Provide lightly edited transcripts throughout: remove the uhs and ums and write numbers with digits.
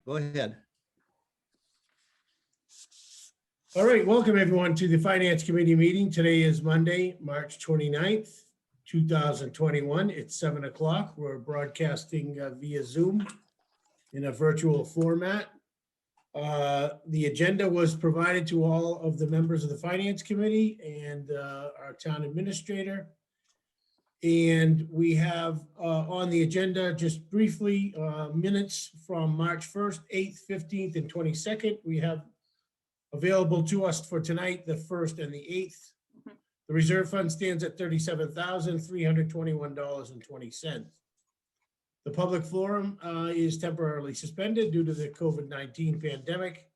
Go ahead. All right, welcome everyone to the Finance Committee meeting. Today is Monday, March 29th, 2021. It's 7 o'clock. We're broadcasting via Zoom in a virtual format. The agenda was provided to all of the members of the Finance Committee and our town administrator. And we have on the agenda, just briefly, minutes from March 1st, 8th, 15th, and 22nd. We have available to us for tonight, the 1st and the 8th. The reserve fund stands at $37,321.20. The public forum is temporarily suspended due to the COVID-19 pandemic.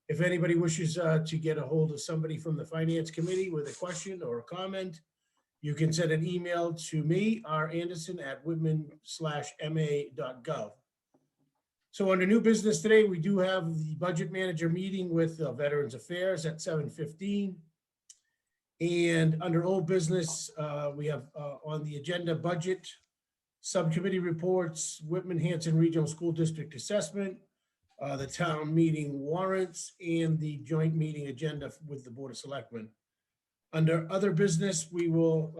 If anybody wishes to get a hold of somebody from the Finance Committee with a question or a comment, you can send an email to me, r.anderson@whitman/ma.gov. So under new business today, we do have the budget manager meeting with Veterans Affairs at 7:15. And under old business, we have on the agenda budget, subcommittee reports, Whitman-Hanson Regional School District assessment, the town meeting warrants, and the joint meeting agenda with the Board of Selectmen. Under other business, we will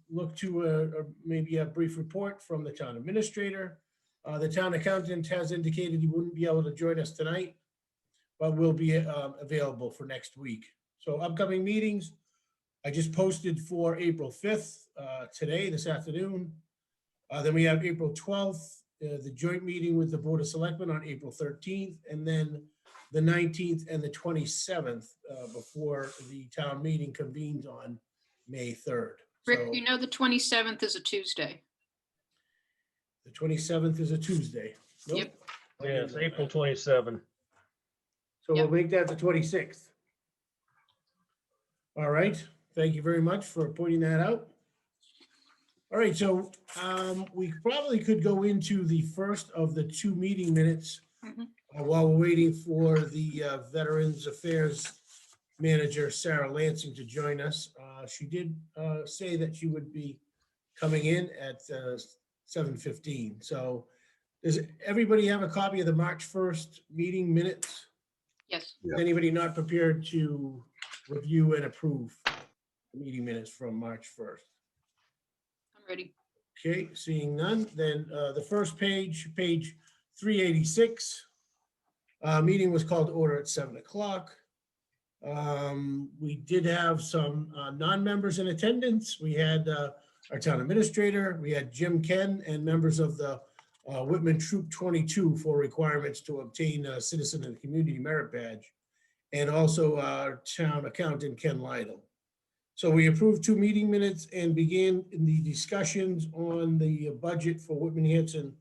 look to maybe a brief report from the town administrator. The town accountant has indicated he wouldn't be able to join us tonight, but will be available for next week. So upcoming meetings, I just posted for April 5th, today, this afternoon. Then we have April 12th, the joint meeting with the Board of Selectmen on April 13th, and then the 19th and the 27th before the town meeting convenes on May 3rd. Rick, So, you know the 27th is a Tuesday. the 27th is a Tuesday. Nope. Yep. Yeah, it's April 27. So we'll Yep. make that the 26th. All right, thank you very much for pointing that out. All right, so we probably could go into the first of the two meeting minutes while we're waiting for the Veterans Affairs Manager, Sarah Lansing, to join us. She did say that she would be coming in at 7:15. So does everybody have a copy of the March 1st meeting minutes? Yes. Is anybody not prepared to review and approve the meeting minutes from March 1st? I'm ready. Okay, seeing none, then the first page, page 386. Meeting was called to order at 7 o'clock. We did have some non-members in attendance. We had our town administrator, we had Jim Ken, and members of the Whitman Troop 22 for requirements to obtain a Citizen of the Community Merit Badge, and also our town accountant, Ken Lytle. So we approved two meeting minutes and began in the discussions on the budget for Whitman-Hanson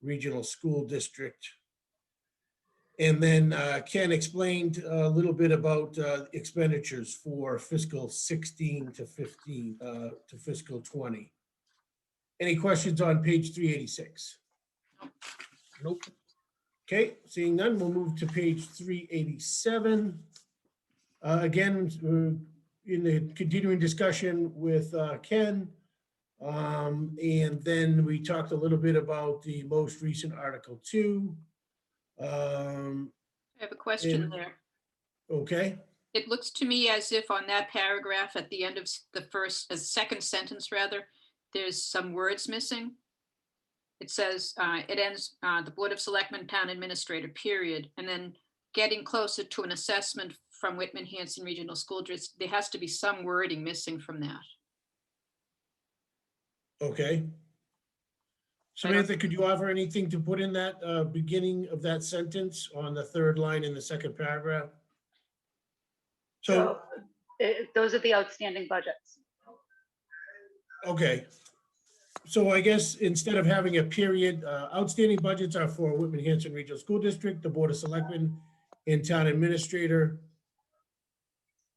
Regional School District. And then Ken explained a little bit about expenditures for fiscal 16 to 15 to fiscal 20. Any questions on page 386? Nope. Okay, seeing none, we'll move to page 387. Again, in the continuing discussion with Ken. And then we talked a little bit about the most recent Article 2. I have a question And- there. Okay, It looks to me as if on that paragraph at the end of the second sentence rather, there's some words missing. It says, it ends, the Board of Selectmen, Town Administrator, period. And then getting closer to an assessment from Whitman-Hanson Regional School District, there has to be some wording missing from that. okay. Samantha, could you offer anything to put in that beginning of that sentence on the third line in the second paragraph? So, Those are the outstanding budgets. okay. So I guess instead of having a period, outstanding budgets are for Whitman-Hanson Regional School District, the Board of Selectmen, and Town Administrator.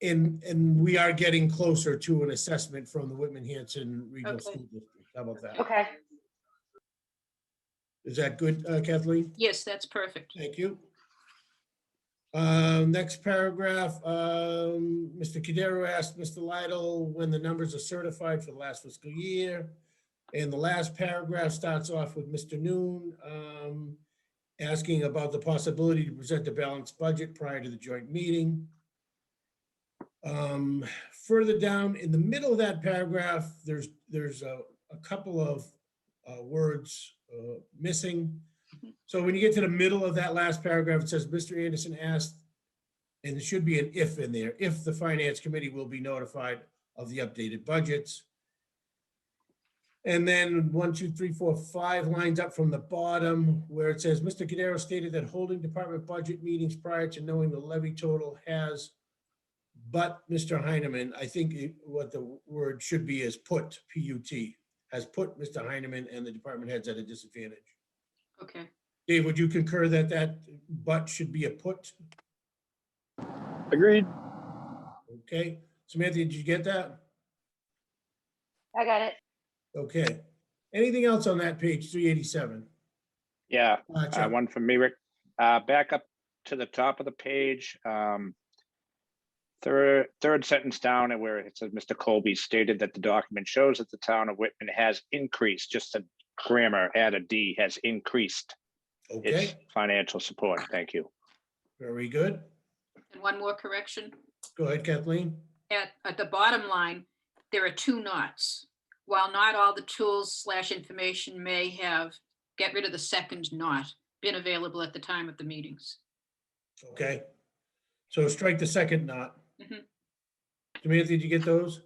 And we are getting closer to an assessment from the Whitman-Hanson Regional Okay. School District. How about that? Okay. Is that good, Kathleen? Yes, that's perfect. Thank you. Next paragraph, Mr. Cadero asked Mr. Lytle when the numbers are certified for the last fiscal year. And the last paragraph starts off with Mr. Noon. asking about the possibility to present a balanced budget prior to the joint meeting. Further down in the middle of that paragraph, there's a couple of words missing. So when you get to the middle of that last paragraph, it says, Mr. Anderson asked, and there should be an if in there, if the finance committee will be notified of the updated budgets. And then 1, 2, 3, 4, 5 lines up from the bottom where it says, Mr. Cadero stated that holding department budget meetings prior to knowing the levy total has, but Mr. Heineman, I think what the word should be is put, P-U-T, has put Mr. Heineman and the department heads at a disadvantage. Okay. Dave, would you concur that that but should be a put? Agreed. Okay. Samantha, did you get that? I got it. Okay. Anything else on that page, 387? Yeah, Chuck? one from me, Rick. Back up to the top of the page. Third sentence down and where it says Mr. Colby stated that the document shows that the town of Whitman has increased, just a grammar, add a D, has increased Okay, its financial support. Thank you. very good. And one more correction. Go ahead, Kathleen. At the bottom line, there are 2 nots. While not all the tools / information may have, get rid of the second not, been available at the time of the meetings. Okay. So strike the second not. Mhm. Samantha, did you get those?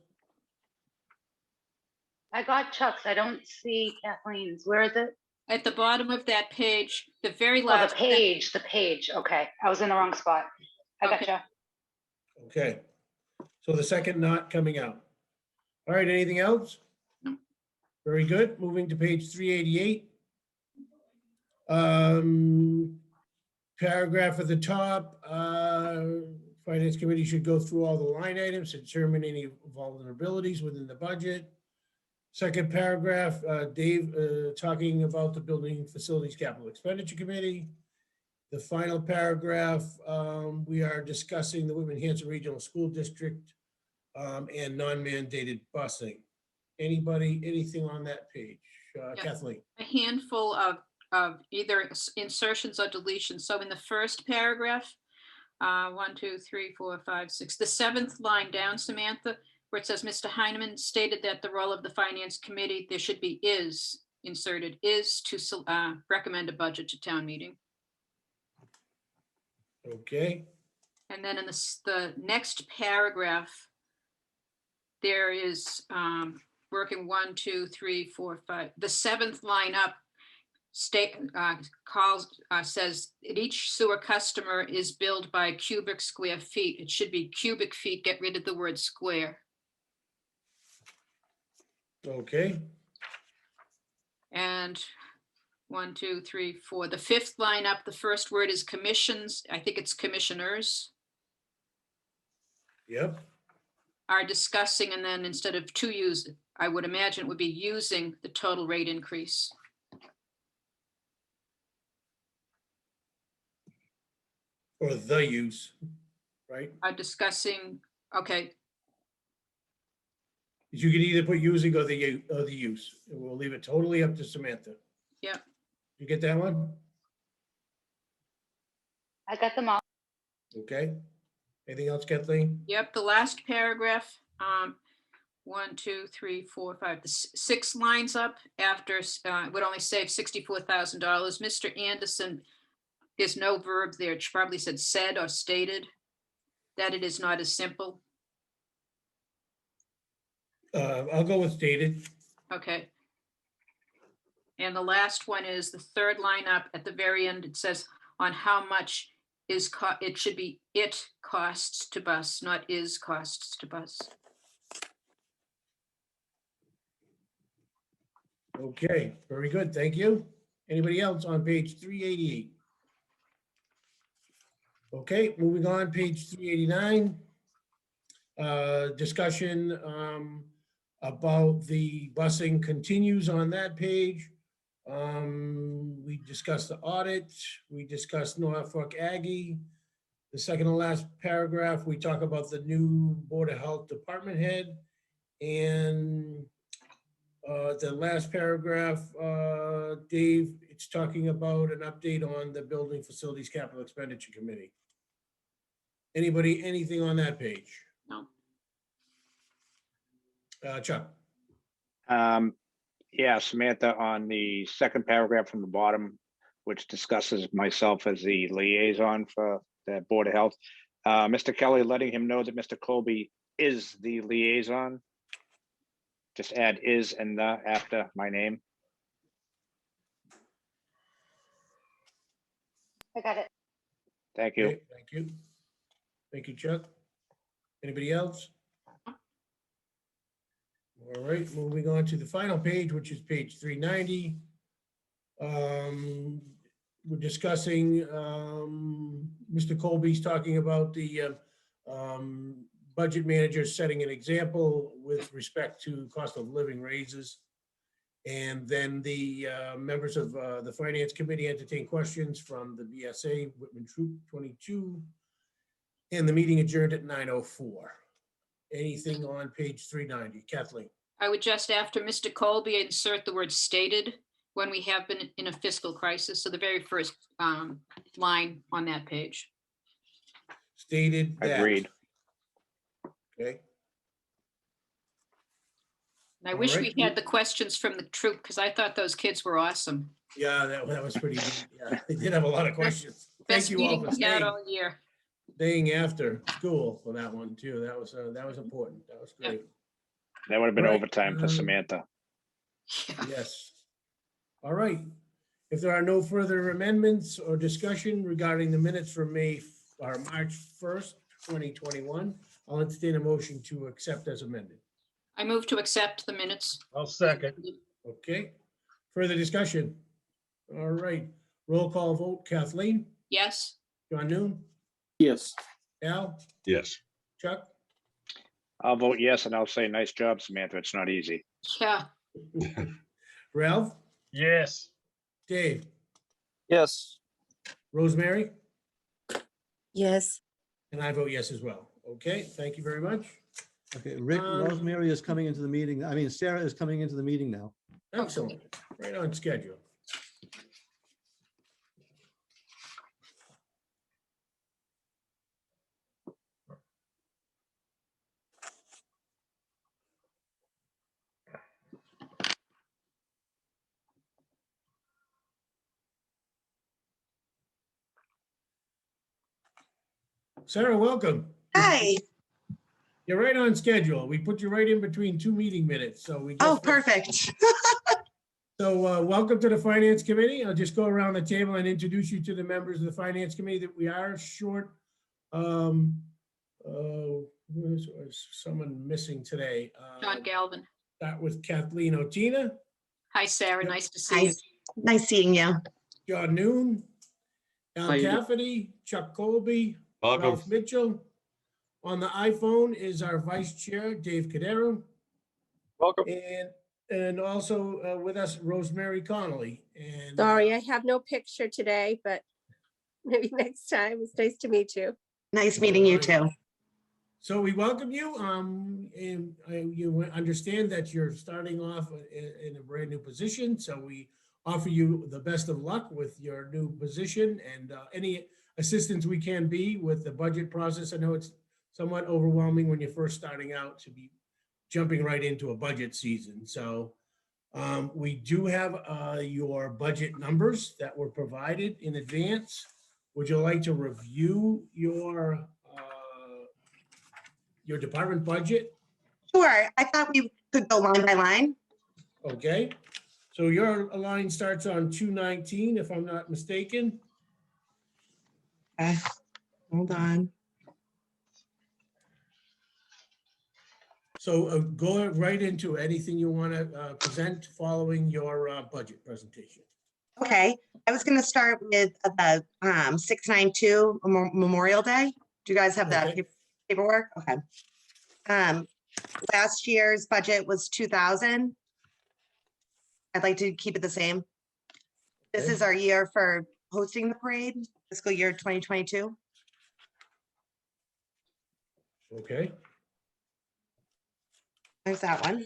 I got Chuck's. I don't see Kathleen's. Where is it? At the bottom of that page, the very Oh, the last. page, the page. Okay, I was in the wrong spot. I Okay. gotcha. Okay. So the second not coming out. All right, anything else? No. Very good. Moving to page 388. Paragraph at the top, Finance Committee should go through all the line items to determine any vulnerabilities within the budget. Second paragraph, Dave talking about the Building Facilities Capital Expenditure Committee. The final paragraph, we are discussing the Whitman Hanson Regional School District and non-mandated busing. Anybody, anything on that page? Yeah. Kathleen? A handful of either insertions or deletions. So in the first paragraph, 1, 2, 3, 4, 5, 6, the 7th line down, Samantha, where it says Mr. Heineman stated that the role of the finance committee, there should be is inserted, is to recommend a budget to town meeting. Okay, And then in the next paragraph, there is working 1, 2, 3, 4, 5. The 7th line up says that each sewer customer is billed by cubic square feet. It should be cubic feet. Get rid of the word square. okay, And 1, 2, 3, 4. The 5th line up, the first word is commissions. I think it's commissioners yep, are discussing, and then instead of to use, I would imagine it would be using the total rate increase. or the use, right? Are discussing, okay, You can either put using or the use. We'll leave it totally up to Samantha. Yep. You get that one? I got them all. Okay. Anything else, Kathleen? yep, the last paragraph, 1, 2, 3, 4, 5, the 6 lines up after, would only save $64,000. Mr. Anderson, there's no verb there. It probably said or stated that it is not as simple. I'll go with stated. Okay. And the last one is the 3rd line up at the very end. It says on how much is it should be it costs to bus, not is costs to bus. Okay, very good. Thank you. Anybody else on page 388? Okay, moving on, page 389. Discussion about the busing continues on that page. We discussed the audit. We discussed Norfolk Aggie. The second to last paragraph, we talk about the new Board of Health department head. And the last paragraph, Dave, it's talking about an update on the Building Facilities Capital Expenditure Committee. Anybody, anything on that page? No. Chuck? Yeah, Samantha, on the second paragraph from the bottom, which discusses myself as the liaison for the Board of Health. Mr. Kelly letting him know that Mr. Colby is the liaison. Just add is and the after my name. I got it. Thank you. Okay, thank you. Thank you, Chuck. Anybody else? All right, moving on to the final page, which is page 390. We're discussing, Mr. Colby's talking about the budget manager setting an example with respect to cost of living raises. And then the members of the Finance Committee entertain questions from the BSA, Whitman Troop 22. And the meeting adjourned at 9:04. Anything on page 390? Kathleen? I would just, after Mr. Colby, insert the word stated when we have been in a fiscal crisis. So the very first line on that page. Stated that. Agreed. Okay, And I All wish right. we had the questions from the troop because I thought those kids were awesome. yeah, that was pretty neat. Yeah, they did have a lot of questions. Thank Best you all meeting for we had staying, all year. staying after school for that one too. That was important. That was great. That would have been Right, overtime for Samantha. Yeah. Yes. All right. If there are no further amendments or discussion regarding the minutes from March 1st, 2021, I'll entertain a motion to accept as amended. I move to accept the minutes. I'll second. Okay. Further discussion? All right. Roll call vote. Kathleen? Yes. John Noon? Yes. Al? Yes. Chuck? I'll vote yes, and I'll say nice job, Samantha. It's not easy. Yeah. Ralph? Yes. Dave? Yes. Rosemary? Yes. And I vote yes as well. Okay, thank you very much. Okay, Rick, Rosemary is coming into the meeting. I mean, Sarah is coming into the meeting now. Excellent. Right on schedule. Sarah, welcome. Hi. You're right on schedule. We put you right in between two meeting minutes, so we. Oh, just- perfect. So welcome to the Finance Committee. I'll just go around the table and introduce you to the members of the Finance Committee that we are short. Was someone missing today? John Galvin. Start with Kathleen Otina, Hi, Sarah. Nice to see Hi. you. Nice seeing you. John Noon, Al How you doing? Cafferty, Chuck Colby, Ralph Mitchell. On the iPhone is our Vice Chair, Dave Cadero. Welcome. And also with us, Rosemary Connolly. And Sorry, I have no picture today, but maybe next time. It's nice to meet you. Nice meeting you All right. too. So we welcome you. And you understand that you're starting off in a brand new position. So we offer you the best of luck with your new position and any assistance we can be with the budget process. I know it's somewhat overwhelming when you're first starting out to be jumping right into a budget season. So we do have your budget numbers that were provided in advance. Would you like to review your department budget? Sure. I thought we could go line by line. Okay, so your line starts on 219, if I'm not mistaken. Okay. Hold on. So go right into anything you want to present following your budget presentation. Okay. I was going to start with the 692 Memorial Day. Do you guys have that Okay. paperwork? Okay. Last year's budget was 2,000. I'd like to keep it the same. This Okay. is our year for hosting the parade, fiscal year 2022. Okay, There's that one.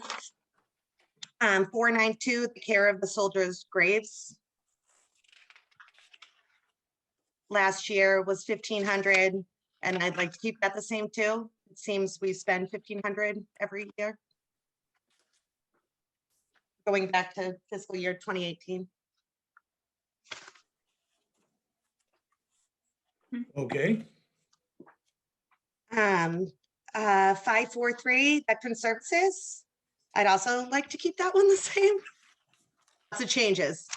492, the care of the soldiers' graves. last year was 1,500, and I'd like to keep that the same too. It seems we spend 1,500 every year. Going back to fiscal year 2018. Okay, 543, Veteran Services. I'd also like to keep that one the same. Lots of changes.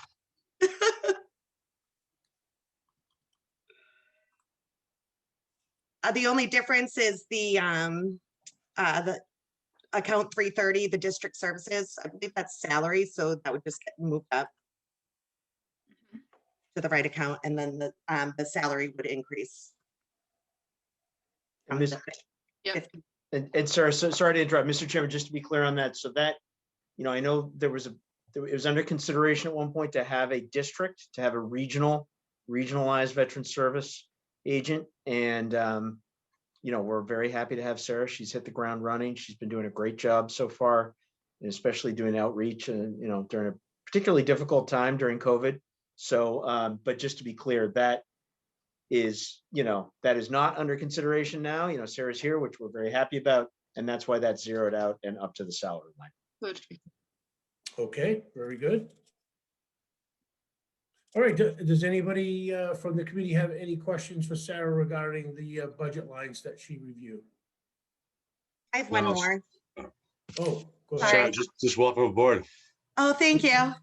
The only difference is the account 330, the district services. I believe that's salary, so that would just get moved up to the right account, and then the salary would increase. And from Ms. the Yep. 50. And Sarah, so sorry to interrupt, Mr. Chairman, just to be clear on that, so that, I know it was under consideration at one point to have a district, to have a regionalized veteran service agent. And, we're very happy to have Sarah. She's hit the ground running. She's been doing a great job so far, and especially doing outreach and, during a particularly difficult time during COVID. So, but just to be clear, that is not under consideration now. Sarah's here, which we're very happy about, and that's why that's zeroed out and up to the salary line. Good. okay, very good. All right, does anybody from the committee have any questions for Sarah regarding the budget lines that she reviewed? I have one No. more. Oh, go Sorry. ahead. Sarah, just welcome aboard. Oh, thank you.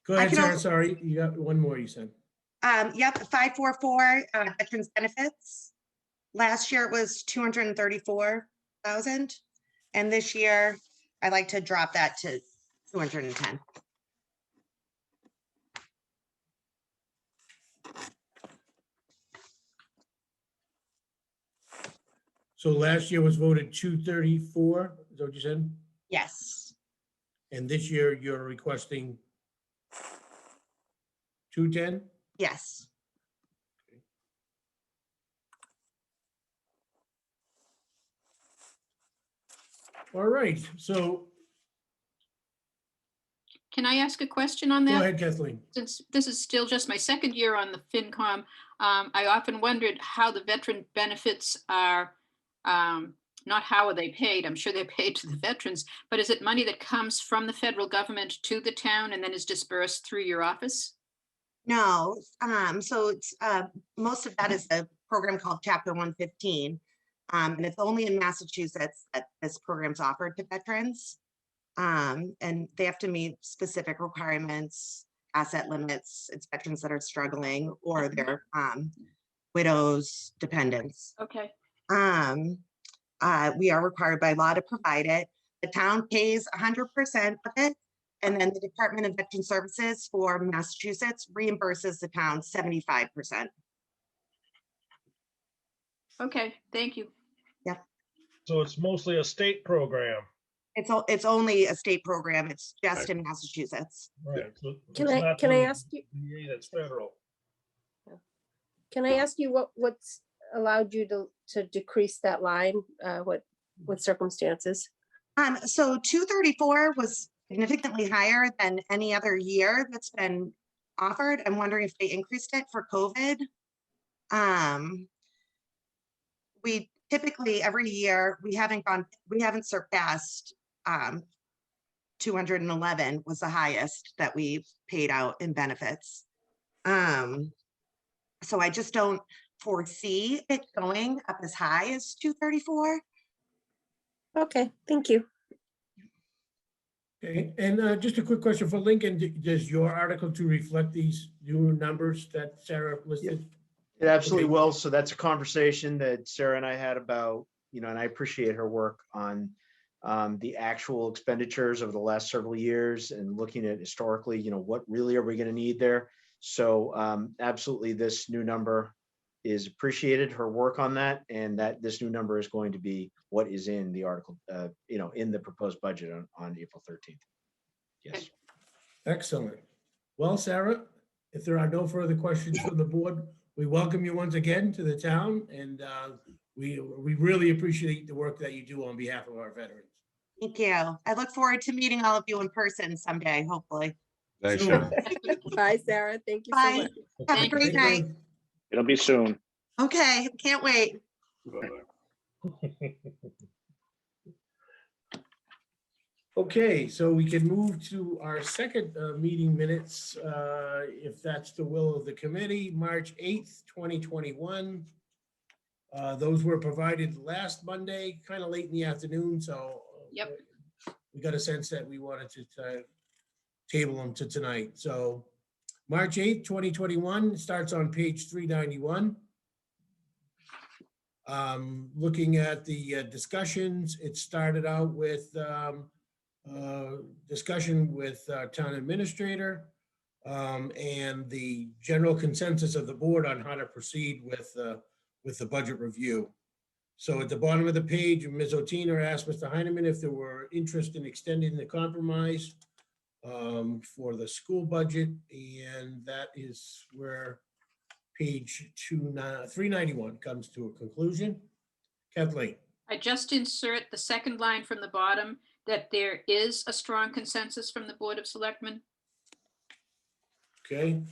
Go I ahead, can Sarah, also- sorry, you got one more, you said. Yep, 544, Veterans Benefits. Last year it was 234,000. And this year, I'd like to drop that to 210. So last year was voted 234, is that what you said? Yes, And this year you're requesting 210? yes. All right, so Can I ask a question on go that? ahead, Kathleen. Since this is still just my second year on the FinCom, I often wondered how the veteran benefits are, not how are they paid? I'm sure they're paid to the veterans, but is it money that comes from the federal government to the town and then is dispersed through your office? No, so it's, most of that is a program called Chapter 115. And it's only in Massachusetts that this program's offered to veterans. And they have to meet specific requirements, asset limits. It's veterans that are struggling or their widows, dependents. Okay, We are required by law to provide it. The town pays 100% of it. And then the Department of Veteran Services for Massachusetts reimburses the town 75%. okay, thank you. So it's mostly a state program. It's only a state program. It's just in Massachusetts. Right. So Can it's I- not can I through ask you- VA, that's federal. Can I ask you what's allowed you to decrease that line? What circumstances? So 234 was significantly higher than any other year that's been offered. I'm wondering if they increased it for COVID. We typically every year we haven't surpassed 211 was the highest that we've paid out in benefits. So I just don't foresee it going up as high as 234. Okay, thank you. Okay, and just a quick question for Lincoln. Does your article to reflect these new numbers that Sarah listed? It absolutely Okay. will. So that's a conversation that Sarah and I had about, and I appreciate her work on the actual expenditures over the last several years and looking at historically, what really are we going to need there? So absolutely, this new number is appreciated, her work on that, and that this new number is going to be what is in the article, in the proposed budget on April 13th. Yes. Excellent. Well, Sarah, if there are no further questions from the board, we welcome you once again to the town, and we really appreciate the work that you do on behalf of our veterans. Thank you. I look forward to meeting all of you in person someday, hopefully. Thanks, Soon. Sarah. Bye, Sarah. Thank you so Bye. much. Have a Thank great Thank you. night. It'll be soon. Okay, can't wait. Okay, so we can move to our second meeting minutes, if that's the will of the committee, March 8th, 2021. Those were provided last Monday, kind of late in the afternoon, so Yep. we got a sense that we wanted to table them to tonight. So March 8th, 2021 starts on page 391. Looking at the discussions, it started out with discussion with town administrator and the general consensus of the board on how to proceed with the budget review. So at the bottom of the page, Ms. Otiner asked Mr. Heineman if there were interest in extending the compromise for the school budget, and that is where page 391 comes to a conclusion. Kathleen? I just insert the second line from the bottom, that there is a strong consensus from the Board of Selectmen. Okay.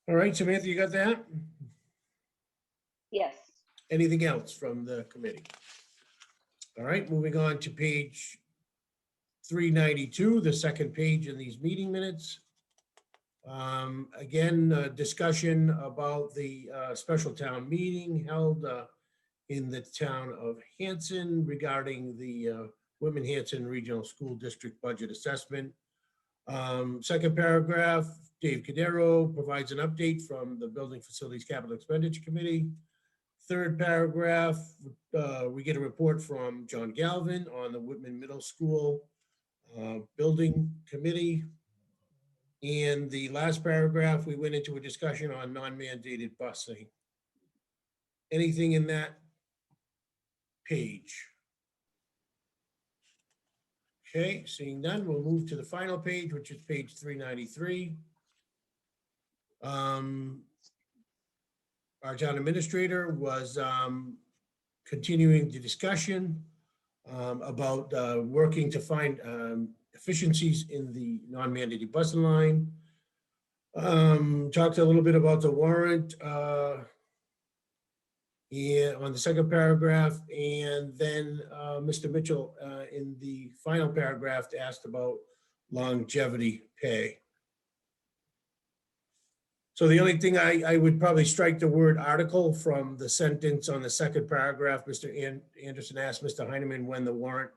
All right, Samantha, you got that? Yes. Anything else from the committee? All right, moving on to page 392, the second page in these meeting minutes. Again, discussion about the special town meeting held in the town of Hanson regarding the Whitman Hanson Regional School District budget assessment. Second paragraph, Dave Cadero provides an update from the Building Facilities Capital Expenditure Committee. Third paragraph, we get a report from John Galvin on the Whitman Middle School Building Committee. And the last paragraph, we went into a discussion on non-mandated busing. Anything in that page? Okay, seeing none, we'll move to the final page, which is page 393. Our town administrator was continuing the discussion about working to find efficiencies in the non-mandated busing line. Talked a little bit about the warrant on the second paragraph, and then Mr. Mitchell in the final paragraph asked about longevity pay. So the only thing I would probably strike the word article from the sentence on the second paragraph. Mr. Anderson asked Mr. Heineman when the warrant,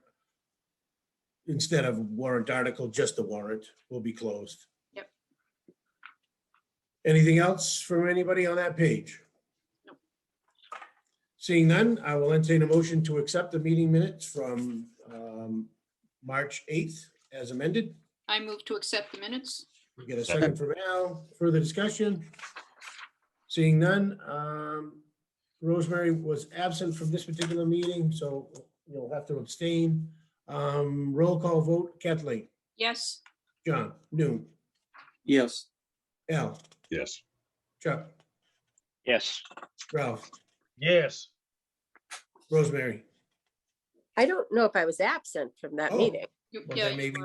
instead of warrant article, just the warrant will be closed. Yep. Anything else from anybody on that page? Nope. Seeing none, I will entertain a motion to accept the meeting minutes from March 8th as amended. I move to accept the minutes. We get a second from Al. Further discussion? Seeing none. Rosemary was absent from this particular meeting, so you'll have to abstain. Roll call vote. Kathleen? Yes. John? Noon? Yes. Al? Yes. Chuck? Yes. Ralph? Yes. Rosemary? I don't know if I was absent from that Oh. meeting. Well, Yeah, then maybe.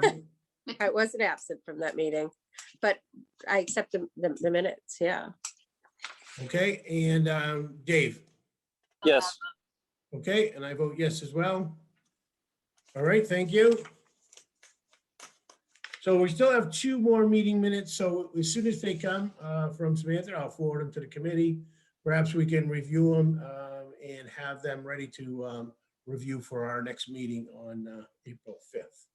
I wasn't absent from that meeting, but I accept the minutes, yeah. Okay, and Dave? Yes. Okay, and I vote yes as well. All right, thank you. So we still have 2 more meeting minutes, so as soon as they come from Samantha, I'll forward them to the committee. Perhaps we can review them and have them ready to review for our next meeting on April 5th.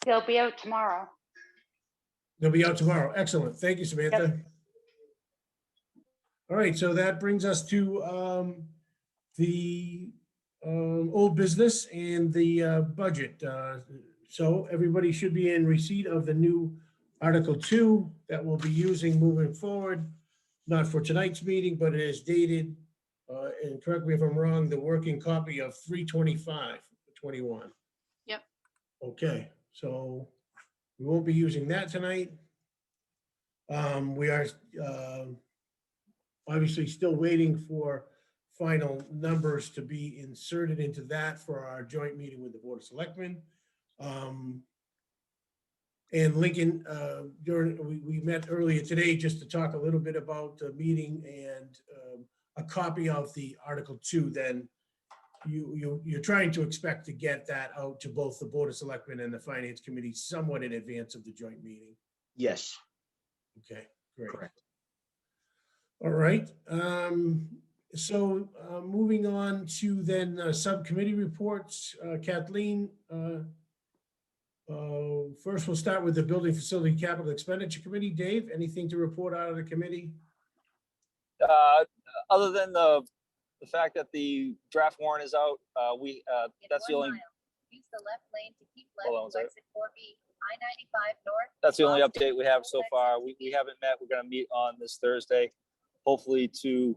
They'll be out tomorrow. They'll be out tomorrow. Excellent. Thank you, Samantha. All right, so that brings us to the old business and the budget. So everybody should be in receipt of the new Article 2 that we'll be using moving forward, not for tonight's meeting, but it is dated, and correct me if I'm wrong, the working copy of 3/25/21. Yep. Okay, so we won't be using that tonight. We are obviously still waiting for final numbers to be inserted into that for our joint meeting with the Board of Selectmen. And Lincoln, we met earlier today just to talk a little bit about the meeting and a copy of the Article 2, then you're trying to expect to get that out to both the Board of Selectmen and the Finance Committee somewhat in advance of the joint meeting. Yes, Okay, great. correct. All right. So moving on to then subcommittee reports. Kathleen, first we'll start with the Building Facility Capital Expenditure Committee. Dave, anything to report out of the committee? Other than the fact that the draft warrant is out, that's the only. Use the left lane to keep Hold left on one second. exit 4B, I-95 north. That's the only Boston, update we have so exit far. We haven't met. We're going to meet on this Thursday, hopefully to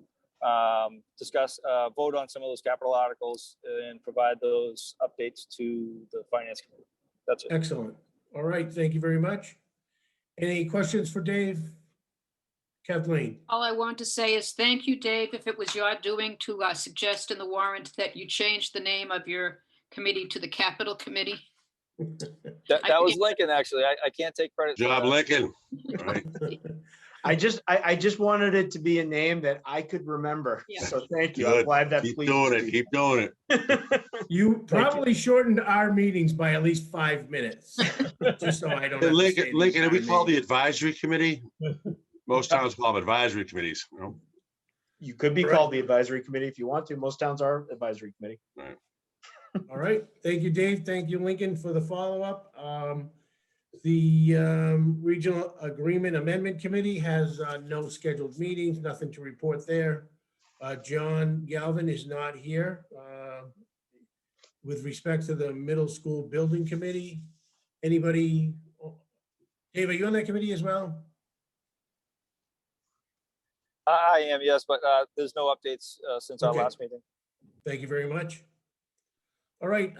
discuss, vote on some of those capital articles and provide those updates to the finance committee. That's it. Excellent. All right, thank you very much. Any questions for Dave? Kathleen? All I want to say is thank you, Dave, if it was your doing to suggest in the warrant that you change the name of your committee to the Capital Committee. That was Lincoln, actually. I can't take credit. Job, Lincoln. All right. I just wanted it to be a name that I could remember. Yeah. So thank you. I'm Good. glad that Keep pleased doing you. it. Keep doing it. You probably shortened our meetings by at least 5 minutes, just so I don't. Hey, have to say Lincoln, have we these called the names. advisory committee? Most towns call them advisory committees. You know? You could be Right. called the advisory committee if you want to. Most towns are advisory committee. All right, thank you, Dave. Thank you, Lincoln, for the follow-up. The Regional Agreement Amendment Committee has no scheduled meetings, nothing to report there. John Galvin is not here. With respect to the Middle School Building Committee, anybody? Dave, are you on that committee as well? I am, yes, but there's no updates since our Okay. last meeting. Thank you very much. All right,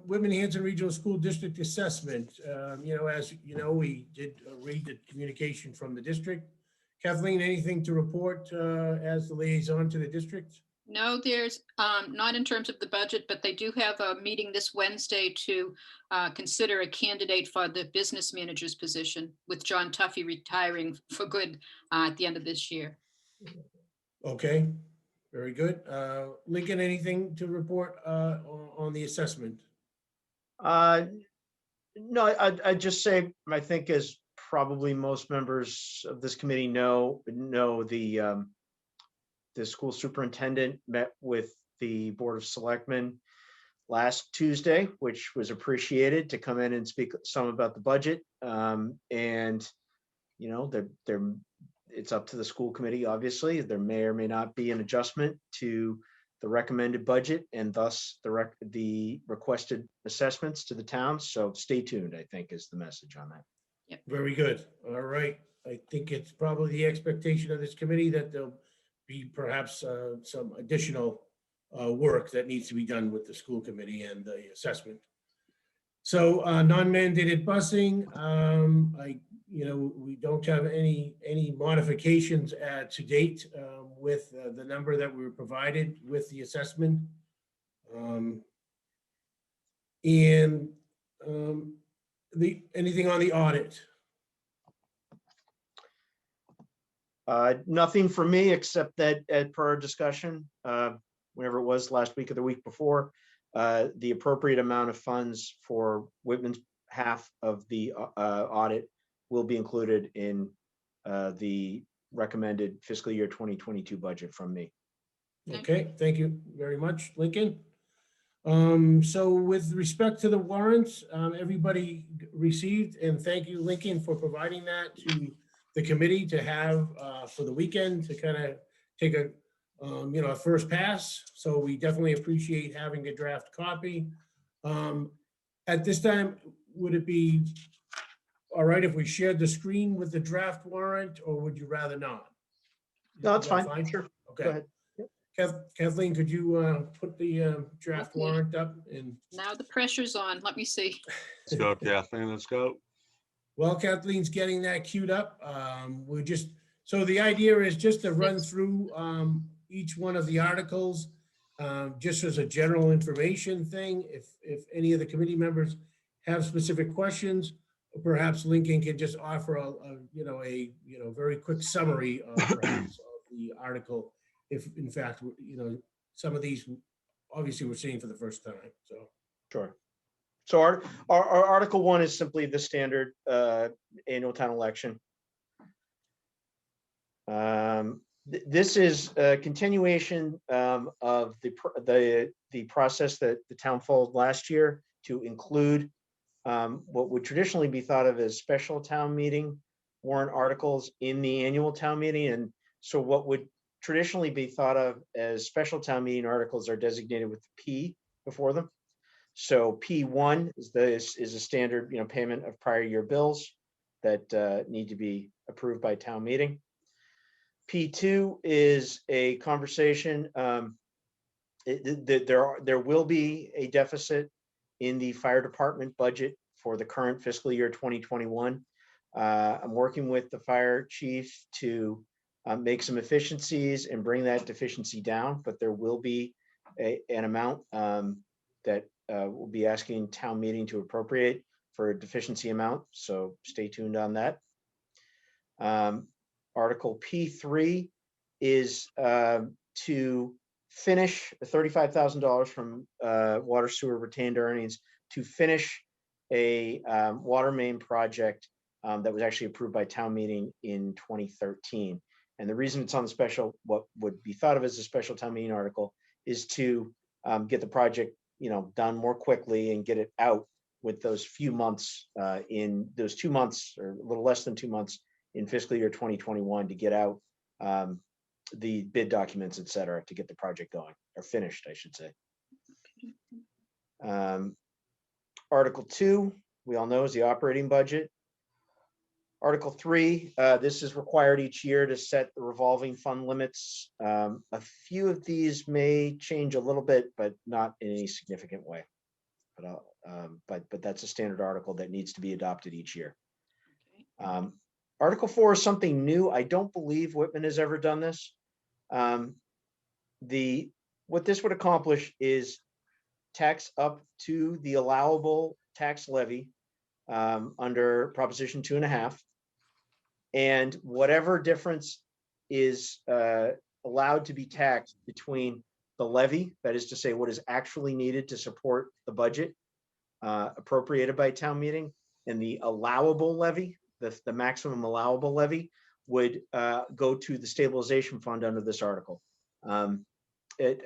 Whitman Hanson Regional School District Assessment. As you know, we did read the communication from the district. Kathleen, anything to report as the liaison to the district? No, there's not in terms of the budget, but they do have a meeting this Wednesday to consider a candidate for the business manager's position with John Tuffy retiring for good at the end of this year. Okay, very good. Lincoln, anything to report on the assessment? No, I'd just say, I think as probably most members of this committee know the school superintendent met with the Board of Selectmen last Tuesday, which was appreciated, to come in and speak some about the budget. And, you know, it's up to the school committee, obviously. There may or may not be an adjustment to the recommended budget and thus the requested assessments to the town. So stay tuned, I think, is the message on that. Yep. Very good. All right. I think it's probably the expectation of this committee that there'll be perhaps some additional work that needs to be done with the school committee and the assessment. So non-mandated busing, we don't have any modifications to date with the number that we were provided with the assessment. Anything on the audit? Nothing for me, except that per our discussion, whenever it was last week or the week before, the appropriate amount of funds for Whitman's half of the audit will be included in the recommended fiscal year 2022 budget from me. Okay, thank you very much, Lincoln. So with respect to the warrants, everybody received, and thank you, Lincoln, for providing that to the committee to have for the weekend to kind of take a first pass. So we definitely appreciate having a draft copy. At this time, would it be all right if we shared the screen with the draft warrant, or would you rather not? No, that's Is that fine. Sure. Go Okay. ahead. Kathleen, could you put the draft Okay. warrant up? And Now the pressure's on. Let me see. Let's go, Kathleen. Let's go. while Kathleen's getting that queued up, so the idea is just to run through each one of the articles, just as a general information thing. If any of the committee members have specific questions, perhaps Lincoln can just offer very quick summary of perhaps of the article, if in fact, some of these, obviously, we're seeing for the first time, so. Sure. So our Article 1 is simply the standard annual town election. This is a continuation of the process that the town followed last year to include what would traditionally be thought of as special town meeting warrant articles in the annual town meeting. And so what would traditionally be thought of as special town meeting articles are designated with P before them. So P1 is a standard, payment of prior year bills that need to be approved by town meeting. P2 is a conversation. There will be a deficit in the fire department budget for the current fiscal year 2021. I'm working with the fire chief to make some efficiencies and bring that deficiency down, but there will be an amount that we'll be asking town meeting to appropriate for a deficiency amount. So stay tuned on that. Article P3 is to finish $35,000 from water sewer retained earnings to finish a water main project that was actually approved by town meeting in 2013. And the reason it's on the special, what would be thought of as a special town meeting article, is to get the project, done more quickly and get it out with those few months in those 2 months or a little less than 2 months in fiscal year 2021 to get out the bid documents, et cetera, to get the project going, or finished, I should say. Article 2, we all know, is the operating budget. Article 3, this is required each year to set the revolving fund limits. A few of these may change a little bit, but not in any significant way. But that's a standard article that needs to be adopted each year. Article 4 is something new. I don't believe Whitman has ever done this. What this would accomplish is tax up to the allowable tax levy under Proposition 2.5. And whatever difference is allowed to be taxed between the levy, that is to say, what is actually needed to support the budget appropriated by town meeting, and the allowable levy, the maximum allowable levy, would go to the stabilization fund under this article. I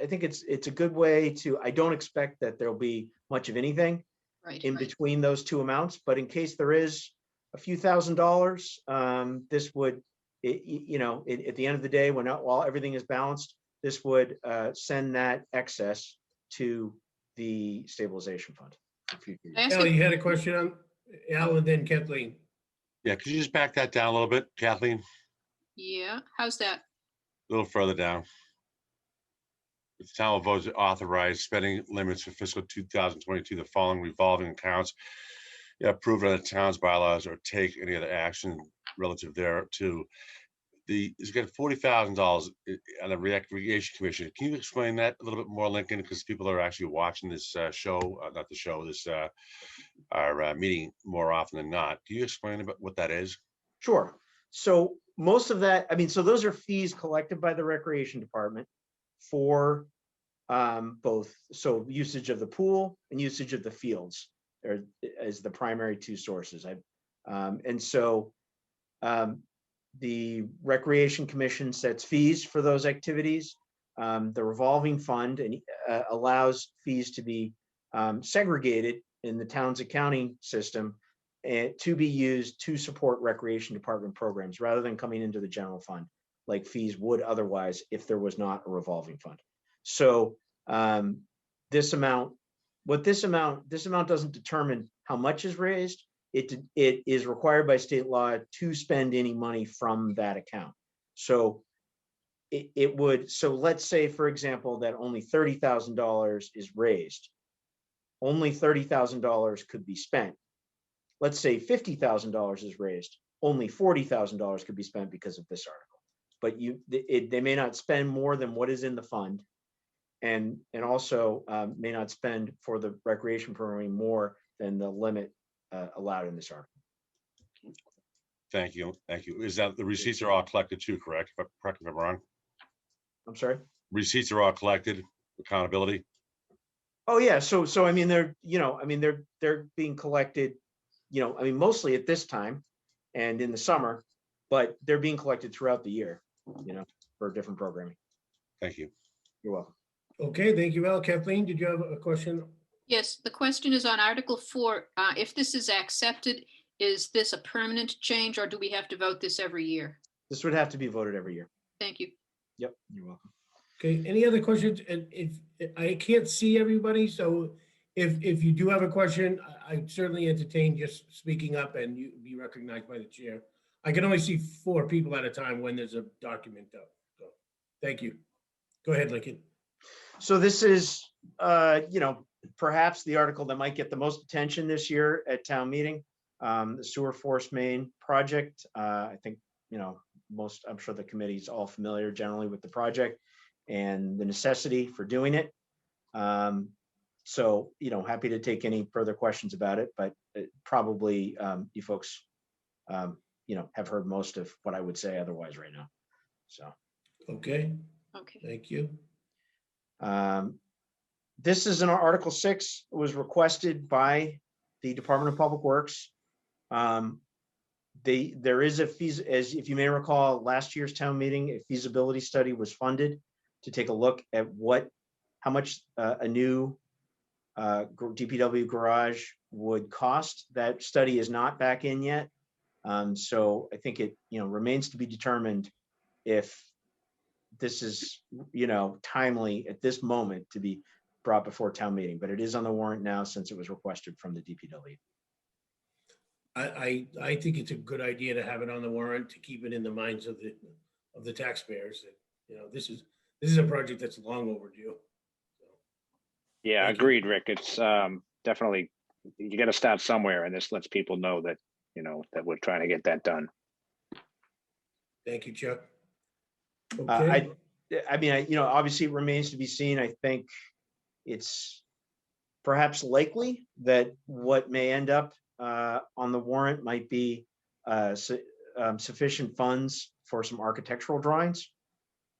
think it's a good way to, I don't expect that there'll be much of anything in between those two amounts, but in case there is a few $1,000s, this would, at the end of the day, while everything is balanced, this would send that excess to the stabilization fund for future years. Al, you had a question on Al and then Kathleen. Yeah, could you just back that down a little bit, Kathleen? Yeah, how's that? A little further down. The town will vote to authorize spending limits for fiscal 2022, the following revolving accounts approved under the town's bylaws, or take any other action relative thereto. It's got $40,000 on the Recreation Commission. Can you explain that a little bit more, Lincoln? Because people are actually watching this show, not the show, our meeting more often than not. Can you explain about what that is? Sure. So most of that, so those are fees collected by the Recreation Department for both, so usage of the pool and usage of the fields as the primary two sources. And so the Recreation Commission sets fees for those activities. The revolving fund allows fees to be segregated in the town's accounting system and to be used to support Recreation Department programs rather than coming into the general fund like fees would otherwise if there was not a revolving fund. So this amount doesn't determine how much is raised. It is required by state law to spend any money from that account. So so let's say, for example, that only $30,000 is raised. Only $30,000 could be spent. Let's say $50,000 is raised. Only $40,000 could be spent because of this article. But they may not spend more than what is in the fund, and also may not spend for the recreation program more than the limit allowed in this article. Thank you. Thank you. Is that the receipts are all collected too, correct? Correct me if I'm wrong. I'm sorry. Receipts are all collected, accountability. Oh, yeah. So I mean, they're being collected, mostly at this time and in the summer, but they're being collected throughout the year, for different programming. Thank you. You're welcome. Okay, thank you, Al. Kathleen, did you have a question? Yes, the question is on Article 4. If this is accepted, is this a permanent change or do we have to vote this every year? This would have to be voted every year. Thank you. Yep, you're welcome. Okay, any other questions? And if I can't see everybody, so if you do have a question, I certainly entertain just speaking up and you be recognized by the chair. I can only see 4 people at a time when there's a document up. So, thank you. Go ahead, Lincoln. So this is, perhaps the article that might get the most attention this year at town meeting, the sewer force main project. I think, I'm sure the committee's all familiar generally with the project and the necessity for doing it. So, happy to take any further questions about it, but probably you folks, have heard most of what I would say otherwise right now. So. Okay, Okay. thank you. This is in our Article 6. It was requested by the Department of Public Works. There is as if you may recall, last year's town meeting, a feasibility study was funded to take a look at how much a new DPW garage would cost. That study is not back in yet. So I think it, remains to be determined if this is, timely at this moment to be brought before town meeting, but it is on the warrant now since it was requested from the DPW. I think it's a good idea to have it on the warrant to keep it in the minds of the taxpayers that, this is a project that's long overdue. Yeah, Thank you. agreed, Rick. It's definitely, you got to start somewhere, and this lets people know that, that we're trying to get that done. Thank you, Chuck. I Okay, mean, obviously it remains to be seen. I think it's perhaps likely that what may end up on the warrant might be sufficient funds for some architectural drawings,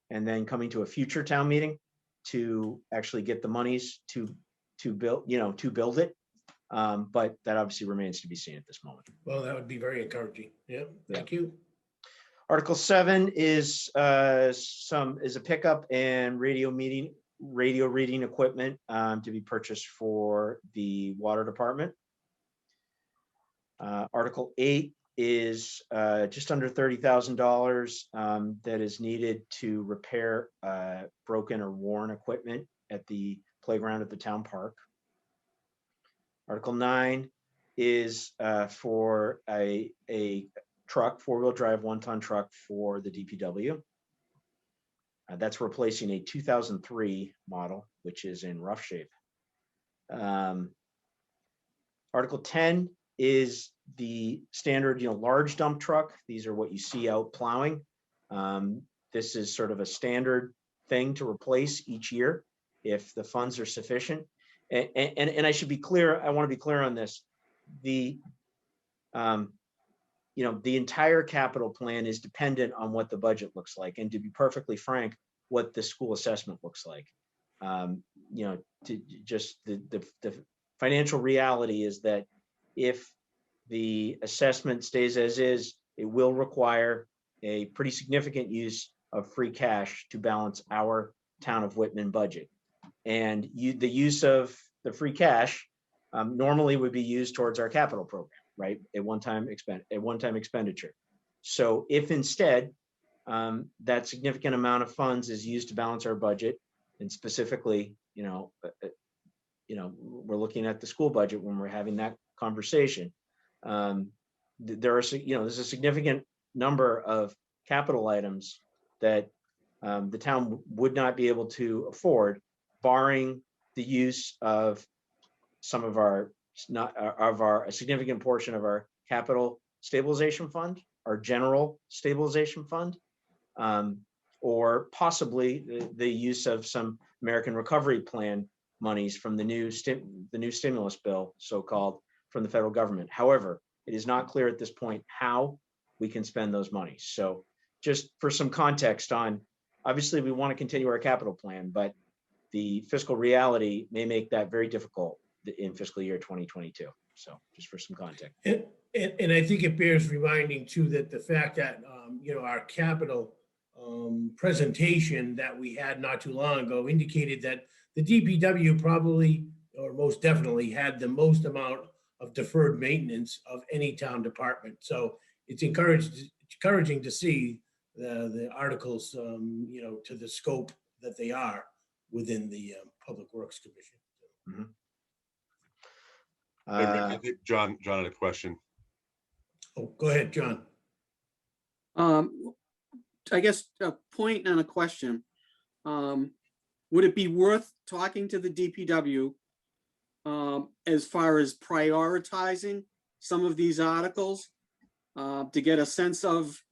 and then coming to a future town meeting to actually get the monies to build, to build it. But that obviously remains to be seen at this moment. well, that would be very encouraging. Yeah, thank you. Article 7 is a pickup and radio reading equipment to be purchased for the water department. Article 8 is just under $30,000 that is needed to repair broken or worn equipment at the playground at the town park. Article 9 is for a truck, 4-wheel drive, 1-ton truck for the DPW. That's replacing a 2003 model, which is in rough shape. Article 10 is the standard, large dump truck. These are what you see out plowing. This is sort of a standard thing to replace each year if the funds are sufficient. And I should be clear, I want to be clear on this. The entire capital plan is dependent on what the budget looks like. And to be perfectly frank, what the school assessment looks like. The financial reality is that if the assessment stays as is, it will require a pretty significant use of free cash to balance our town of Whitman budget. And the use of the free cash normally would be used towards our capital program, right? A one-time expenditure. So if instead that significant amount of funds is used to balance our budget, and specifically, we're looking at the school budget when we're having that conversation. There's a significant number of capital items that the town would not be able to afford, barring the use of some of a significant portion of our capital stabilization fund, our general stabilization fund, or possibly the use of some American Recovery Plan monies from the new stimulus bill, so-called, from the federal government. However, It is not clear at this point how we can spend those monies. So just for some context on, obviously we want to continue our capital plan, but the fiscal reality may make that very difficult in fiscal year 2022. So just for some context. And I think it bears reminding too, that the fact that, our capital presentation that we had not too long ago indicated that the DPW probably, or most definitely, had the most amount of deferred maintenance of any town department. So it's encouraging to see the articles, to the scope that they are within the Public Works Commission. I think John had a question. Oh, go ahead, John. I guess a point and a question. Would it be worth talking to the DPW as far as prioritizing some of these articles to get a sense of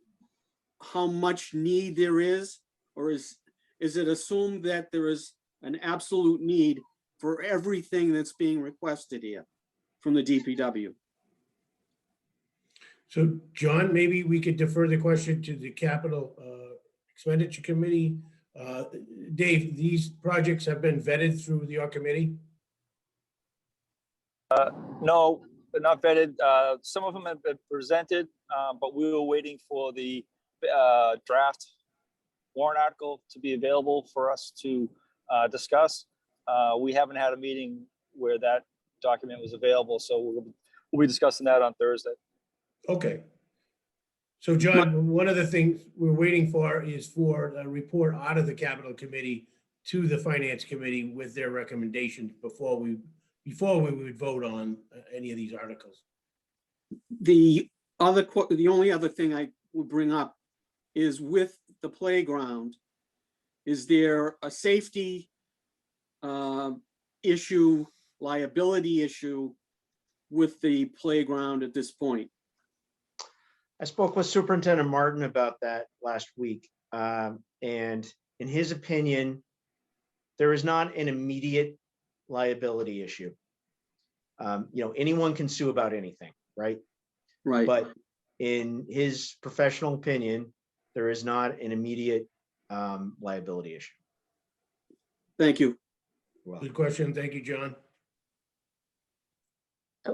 how much need there is? Or is it assumed that there is an absolute need for everything that's being requested here from the DPW? So John, maybe we could defer the question to the Capital Expenditure Committee. Dave, these projects have been vetted through your committee? No, they're not vetted. Some of them have been presented, but we were waiting for the draft warrant article to be available for us to discuss. We haven't had a meeting where that document was available, so we'll be discussing that on Thursday. Okay. So John, one of the things we're waiting for is for a report out of the Capital Committee to the Finance Committee with their recommendations before we would vote on any of these articles. The only other thing I would bring up is with the playground, is there a safety issue, liability issue with the playground at this point? I spoke with Superintendent Martin about that last week. And in his opinion, there is not an immediate liability issue. Anyone can sue about anything, right? Right. But in his professional opinion, there is not an immediate liability issue. Thank you. Good question. Thank you, John.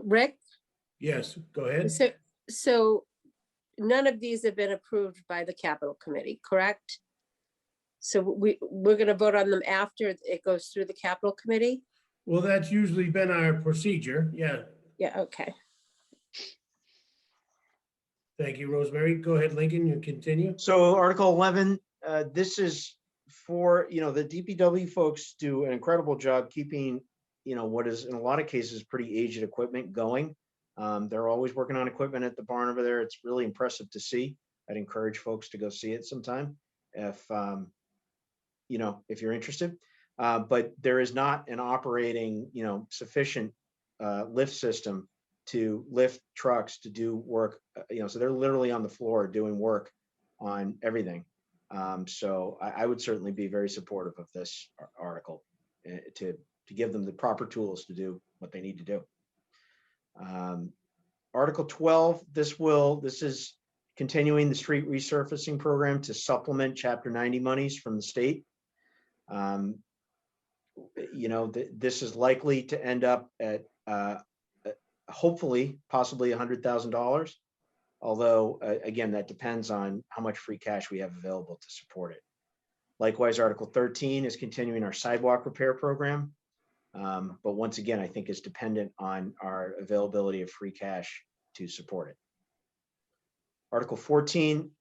Rick? Yes, go ahead. So none of these have been approved by the Capital Committee, correct? So we're going to vote on them after it goes through the Capital Committee? Well, that's usually been our procedure. Yeah. Yeah, okay. Thank you, Rosemary. Go ahead, Lincoln, you continue. So Article 11, this is for, the DPW folks do an incredible job keeping, what is in a lot of cases pretty aged equipment going. They're always working on equipment at the barn over there. It's really impressive to see. I'd encourage folks to go see it sometime if you're interested. But there is not an operating, sufficient lift system to lift trucks to do work, so they're literally on the floor doing work on everything. So I would certainly be very supportive of this article to give them the proper tools to do what they need to do. Article 12, this is continuing the street resurfacing program to supplement Chapter 90 monies from the state. This is likely to end up at hopefully possibly $100,000. Although again, that depends on how much free cash we have available to support it. Likewise, Article 13 is continuing our sidewalk repair program. But once again, I think is dependent on our availability of free cash to support it. Article 14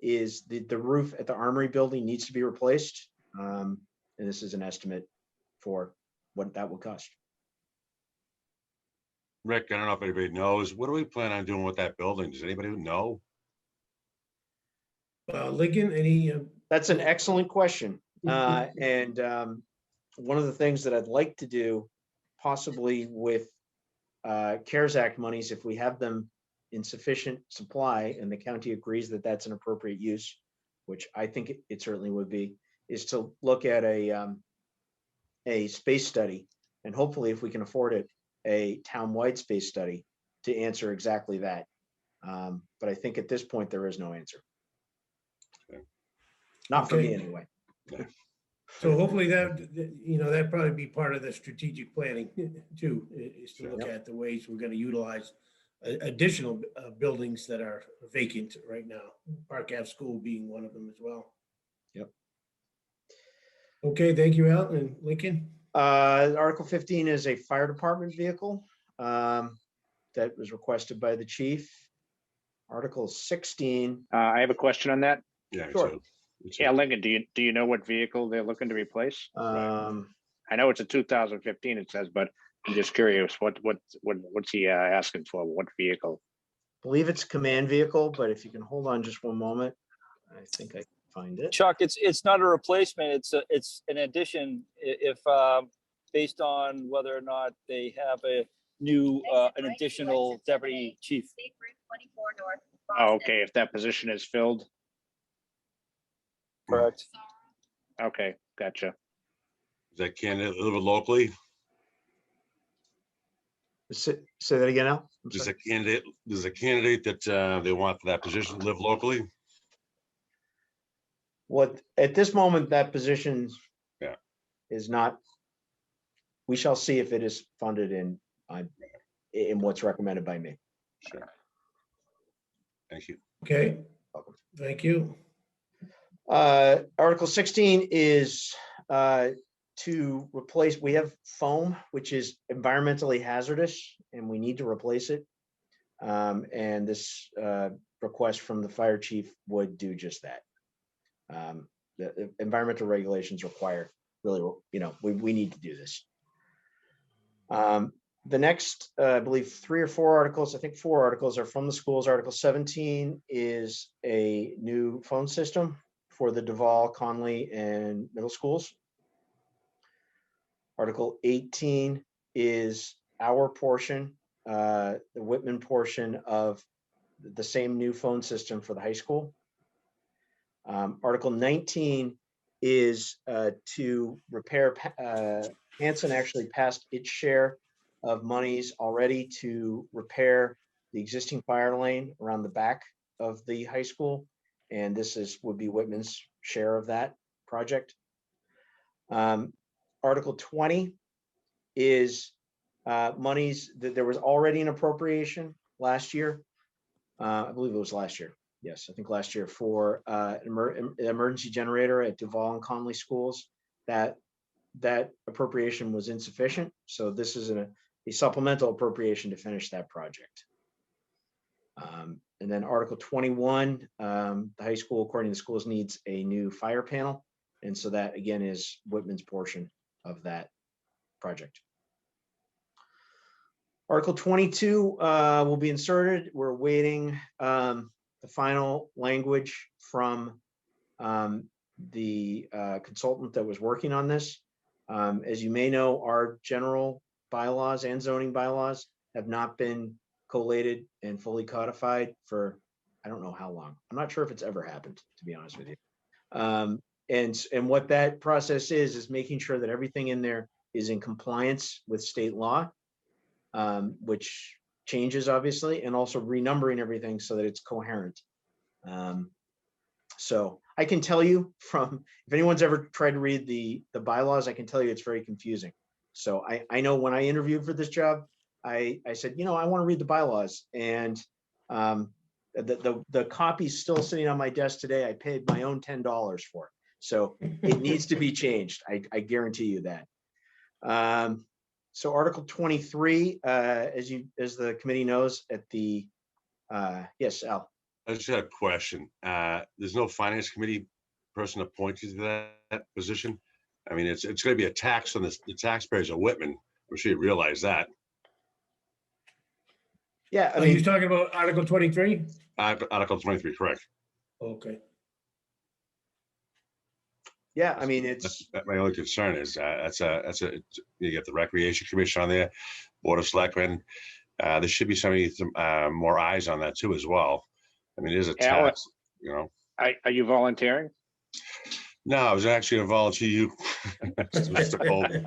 is the roof at the Armory building needs to be replaced. And this is an estimate for what that will cost. Rick, I don't know if anybody knows, what do we plan on doing with that building? Does anybody know? Lincoln, any? That's an excellent question. One of the things that I'd like to do, possibly with CARES Act monies, if we have them in sufficient supply and the county agrees that that's an appropriate use, which I think it certainly would be, is to look at a space study, and hopefully if we can afford it, a town-wide space study to answer exactly that. But I think at this point, there is no answer. Not for me Okay. anyway. So hopefully that probably be part of the strategic planning too, is to look at the ways we're gonna utilize additional buildings that are vacant right now. Park Ave School being one of them as well. Yep. Okay, thank you, Al and Lincoln. Article 15 is a fire department vehicle that was requested by the chief. Article 16. I have a question on that. Yeah, Sure. so Yeah, Lincoln, do you know what vehicle they're looking to replace? I know it's a 2015, it says, but I'm just curious, what's he asking for? What vehicle? Believe it's a command vehicle, but if you can hold on just one moment, I think I can find it. Chuck, it's not a replacement. It's an addition. If based on whether or not they have a new an additional deputy chief. State Route 24 North. Oh, Boston. okay, if that position is filled. Correct. Okay, gotcha. is that candidate live locally? Say that again, Al. I'm Does sorry. a candidate that they want for that position live locally? What, at this moment, that position Yeah. is not, we shall see if it is funded in what's recommended by me. Sure. Thank you. Okay, thank you. Article 16 is to replace, we have foam, which is environmentally hazardous, and we need to replace it. And this request from the fire chief would do just that. The environmental regulations require really, we need to do this. The next, I believe 3 or 4 articles, I think 4 articles are from the schools. Article 17 is a new phone system for the Duval, Conley, and middle schools. Article 18 is our portion, the Whitman portion of the same new phone system for the high school. Article 19 is to repair, Hanson actually passed its share of monies already to repair the existing fire lane around the back of the high school. And this would be Whitman's share of that project. Article 20 is monies that there was already an appropriation last year. I believe it was last year. Yes, I think last year for an emergency generator at Duval and Conley schools. That appropriation was insufficient. So this is a supplemental appropriation to finish that project. And then Article 21, the high school, according to the schools, needs a new fire panel. And so that again is Whitman's portion of that project. Article 22 will be inserted. We're waiting the final language from the consultant that was working on this. As you may know, our general bylaws and zoning bylaws have not been collated and fully codified for, I don't know how long. I'm not sure if it's ever happened, to be honest with you. And what that process is making sure that everything in there is in compliance with state law, which changes obviously, and also renumbering everything so that it's coherent. So I can tell you from, if anyone's ever tried to read the bylaws, I can tell you it's very confusing. So I know when I interviewed for this job, I said, I want to read the bylaws, and the copy's still sitting on my desk today. I paid my own $10 for it. So it needs to be changed. I guarantee you that. So Article 23, as the committee knows, at the yes, Al. I just had a question. There's no finance committee person appointed to that position. I mean, it's going to be a tax on the taxpayers of Whitman. I'm sure you realize that. Yeah, I Are mean, you talking about Article 23? Article 23, correct. Okay. Yeah, I mean, it's My only concern is you get the Recreation Commission on there, Board of Selectmen. There should be some more eyes on that too as well. I mean, it is a tax, Are you volunteering? No, I was actually going to volunteer you Mr. Colby.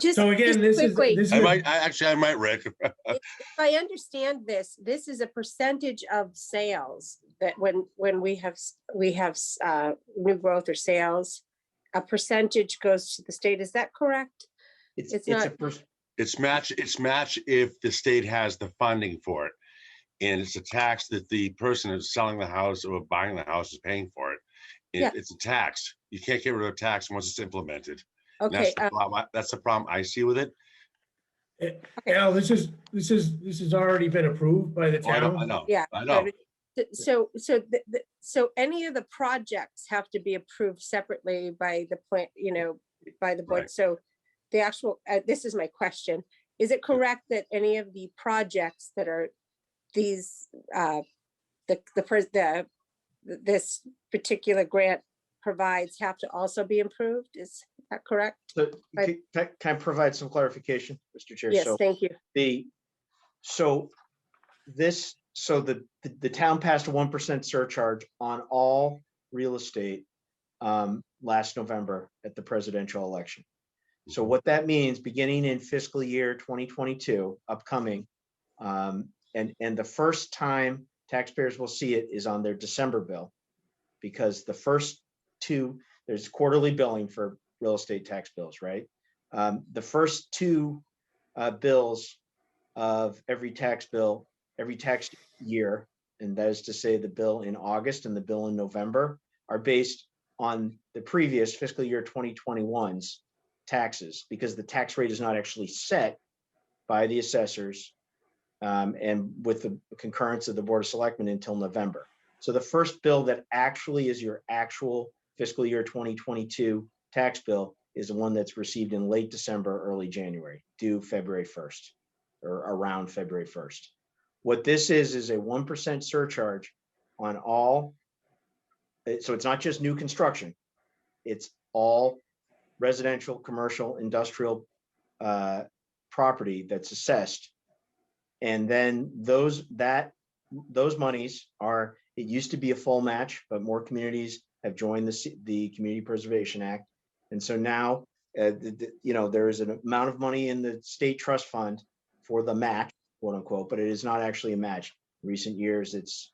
Just, So again, just this is, quickly, this I is, might, I might, Rick. if I understand this, this is a percentage of sales that when we have new growth or sales, a percentage goes to the state. Is that correct? It's a not- It's match if the state has the funding for it. And it's a tax that the person who's selling the house or buying the house is paying for it. Yeah. It's a tax. You can't get rid of a tax once it's implemented. And Okay, that's the problem I see with it. Al, this is already been approved by the Oh, I town. know. yeah. I know. So any of the projects have to be approved separately by the plant, by the board. Right. So the actual, this is my question. Is it correct that any of the projects that are these, this particular grant provides have to also be improved? Is that correct? So can I provide some clarification, Mr. Chair? Yes, So thank you. the town passed a 1% surcharge on all real estate last November at the presidential election. So what that means, beginning in fiscal year 2022, upcoming, and the first time taxpayers will see it is on their December bill, because the first two, there's quarterly billing for real estate tax bills, right? The first two bills of every tax bill, every tax year, and that is to say the bill in August and the bill in November, are based on the previous fiscal year 2021's taxes, because the tax rate is not actually set by the assessors and with the concurrence of the Board of Selectmen until November. So the first bill that actually is your actual fiscal year 2022 tax bill is the one that's received in late December, early January, due February 1st or around February 1st. What this is a 1% surcharge on all. So it's not just new construction, it's all residential, commercial, industrial property that's assessed. And then those monies are, it used to be a full match, but more communities have joined the Community Preservation Act. And so now, there is an amount of money in the state trust fund for the match, quote unquote, but it is not actually a match. In recent years, it's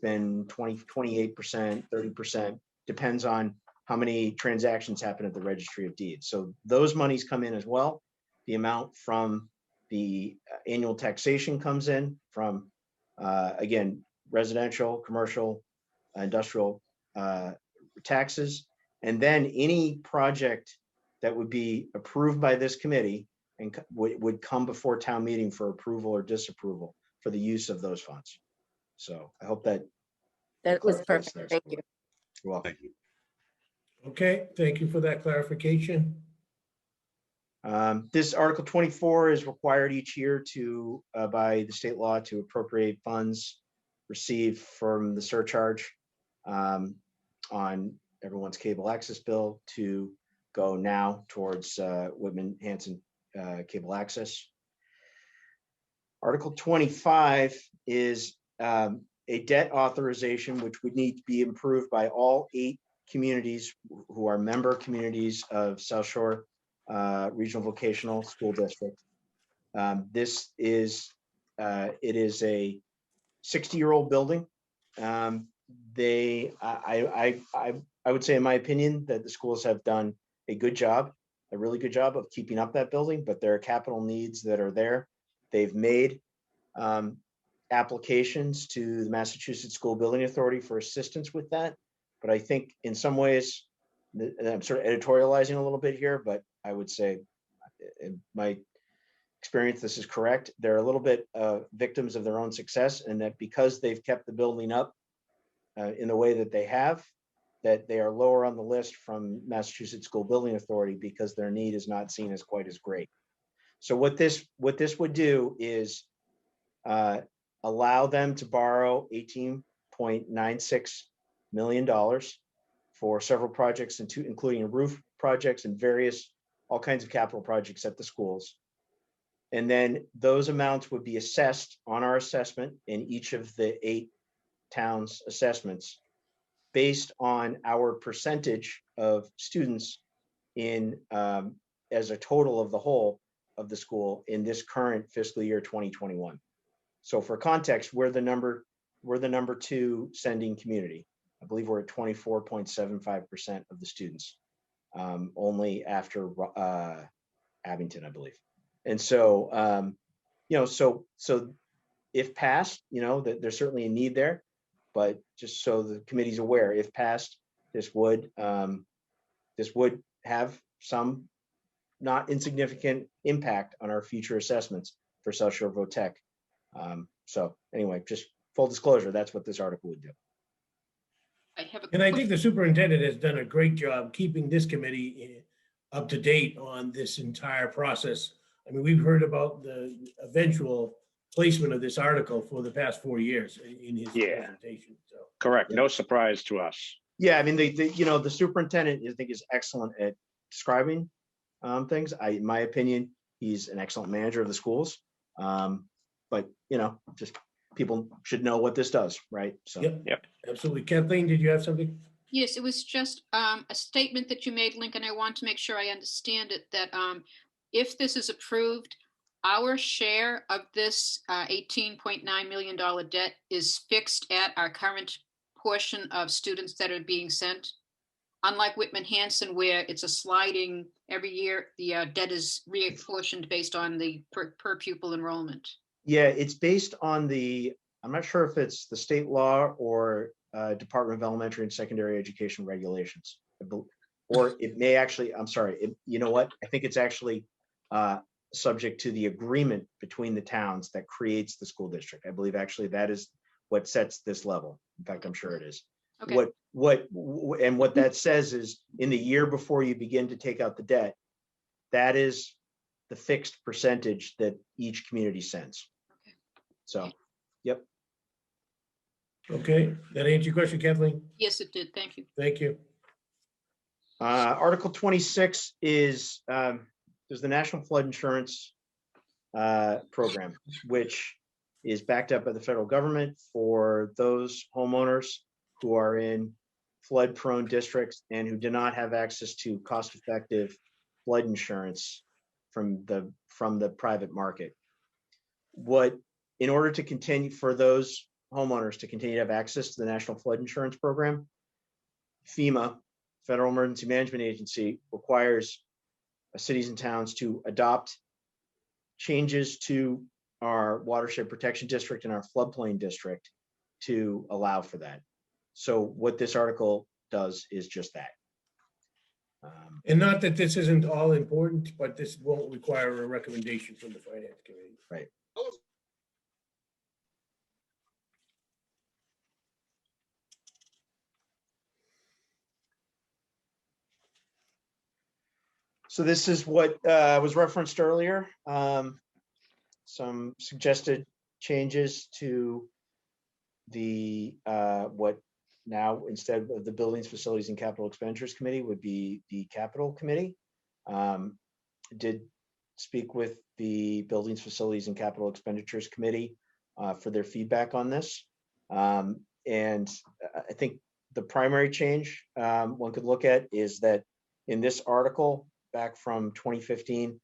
been 28%, 30%, depends on how many transactions happen at the Registry of Deeds. So those monies come in as well. The amount from the annual taxation comes in from, again, residential, commercial, industrial taxes. And then any project that would be approved by this committee and would come before town meeting for approval or disapproval for the use of those funds. So I hope that was clarifies perfect. there. Thank you. You're welcome. Thank you. Okay, thank you for that clarification. This Article 24 is required each year by the state law to appropriate funds received from the surcharge on everyone's cable access bill to go now towards Whitman Hanson cable access. Article 25 is a debt authorization, which would need to be approved by all 8 communities who are member communities of South Shore Regional Vocational School District. This is it is a 60-year-old building. I would say, in my opinion, that the schools have done a really good job of keeping up that building, but there are capital needs that are there. They've made applications to the Massachusetts School Building Authority for assistance with that. But I think in some ways, and I'm sort of editorializing a little bit here, but I would say in my experience, this is correct. They're a little bit victims of their own success, and that because they've kept the building up in the way that they have, that they are lower on the list from Massachusetts School Building Authority because their need is not seen as quite as great. So what this would do is allow them to borrow $18.96 million for several projects, including roof projects and all kinds of capital projects at the schools. And then those amounts would be assessed on our assessment in each of the 8 towns' assessments based on our percentage of students in as a total of the whole of the school in this current fiscal year 2021. So for context, we're the number 2 sending community. I believe we're at 24.75% of the students, only after Abington, I believe. And so, so if passed, that there's certainly a need there, but just so the committee's aware, if passed, this would have some not insignificant impact on our future assessments for South Shore VOTEC. So anyway, just full disclosure, that's what this article would do. And I think the superintendent has done a great job keeping this committee up to date on this entire process. I mean, we've heard about the eventual placement of this article for the past 4 years in his presentation. So Correct. No surprise to us. Yeah, I mean, the superintendent, I think, is excellent at describing things. In my opinion, he's an excellent manager of the schools. But just people should know what this does, right? So yep, absolutely. Kathleen, did you have something? Yes, it was just a statement that you made, Lincoln. I want to make sure I understand it, that if this is approved, our share of this $18.9 million debt is fixed at our current portion of students that are being sent. Unlike Whitman Hanson, where it's a sliding every year, the debt is reapportioned based on the per pupil enrollment. Yeah, it's based on I'm not sure if it's the state law or Department of Elementary and Secondary Education regulations, or it may actually, I'm sorry, you know what? I think it's actually subject to the agreement between the towns that creates the school district. I believe actually that is what sets this level. In fact, I'm sure it is. Okay. What that says is in the year before you begin to take out the debt, that is the fixed percentage that each community sends. Okay. So, yep. Okay, that answer your question, Kathleen? Yes, it did. Thank you. Thank you. Article 26 is there's the National Flood Insurance Program, which is backed up by the federal government for those homeowners who are in flood-prone districts and who do not have access to cost-effective flood insurance from the private market. In order to continue for those homeowners to continue to have access to the National Flood Insurance Program, FEMA, Federal Emergency Management Agency, requires cities and towns to adopt changes to our watershed protection district and our floodplain district to allow for that. So what this article does is just that. And not that this isn't all important, but this won't require a recommendation from the Finance Committee. Right. So this is what was referenced earlier. Some suggested changes to the what now instead of the Buildings, Facilities, and Capital Expenditures Committee would be the Capital Committee. Did speak with the Buildings, Facilities, and Capital Expenditures Committee for their feedback on this. And I think the primary change one could look at is that in this article back from 2015,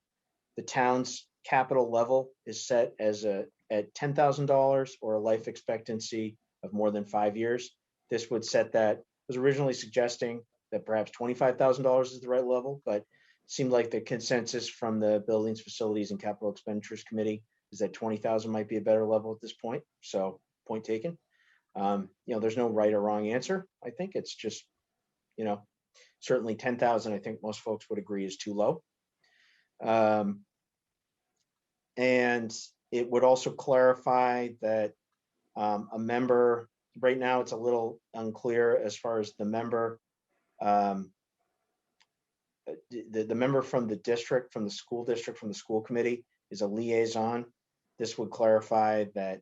the town's capital level is set as at $10,000 or a life expectancy of more than 5 years. This would set that, was originally suggesting that perhaps $25,000 is the right level, but seemed like the consensus from the Buildings, Facilities, and Capital Expenditures Committee is that 20,000 might be a better level at this point. So point taken. There's no right or wrong answer. I think it's just, certainly 10,000, I think most folks would agree is too low. And it would also clarify that a member, right now it's a little unclear as far as the member, the member from the district, from the school district, from the school committee is a liaison. This would clarify that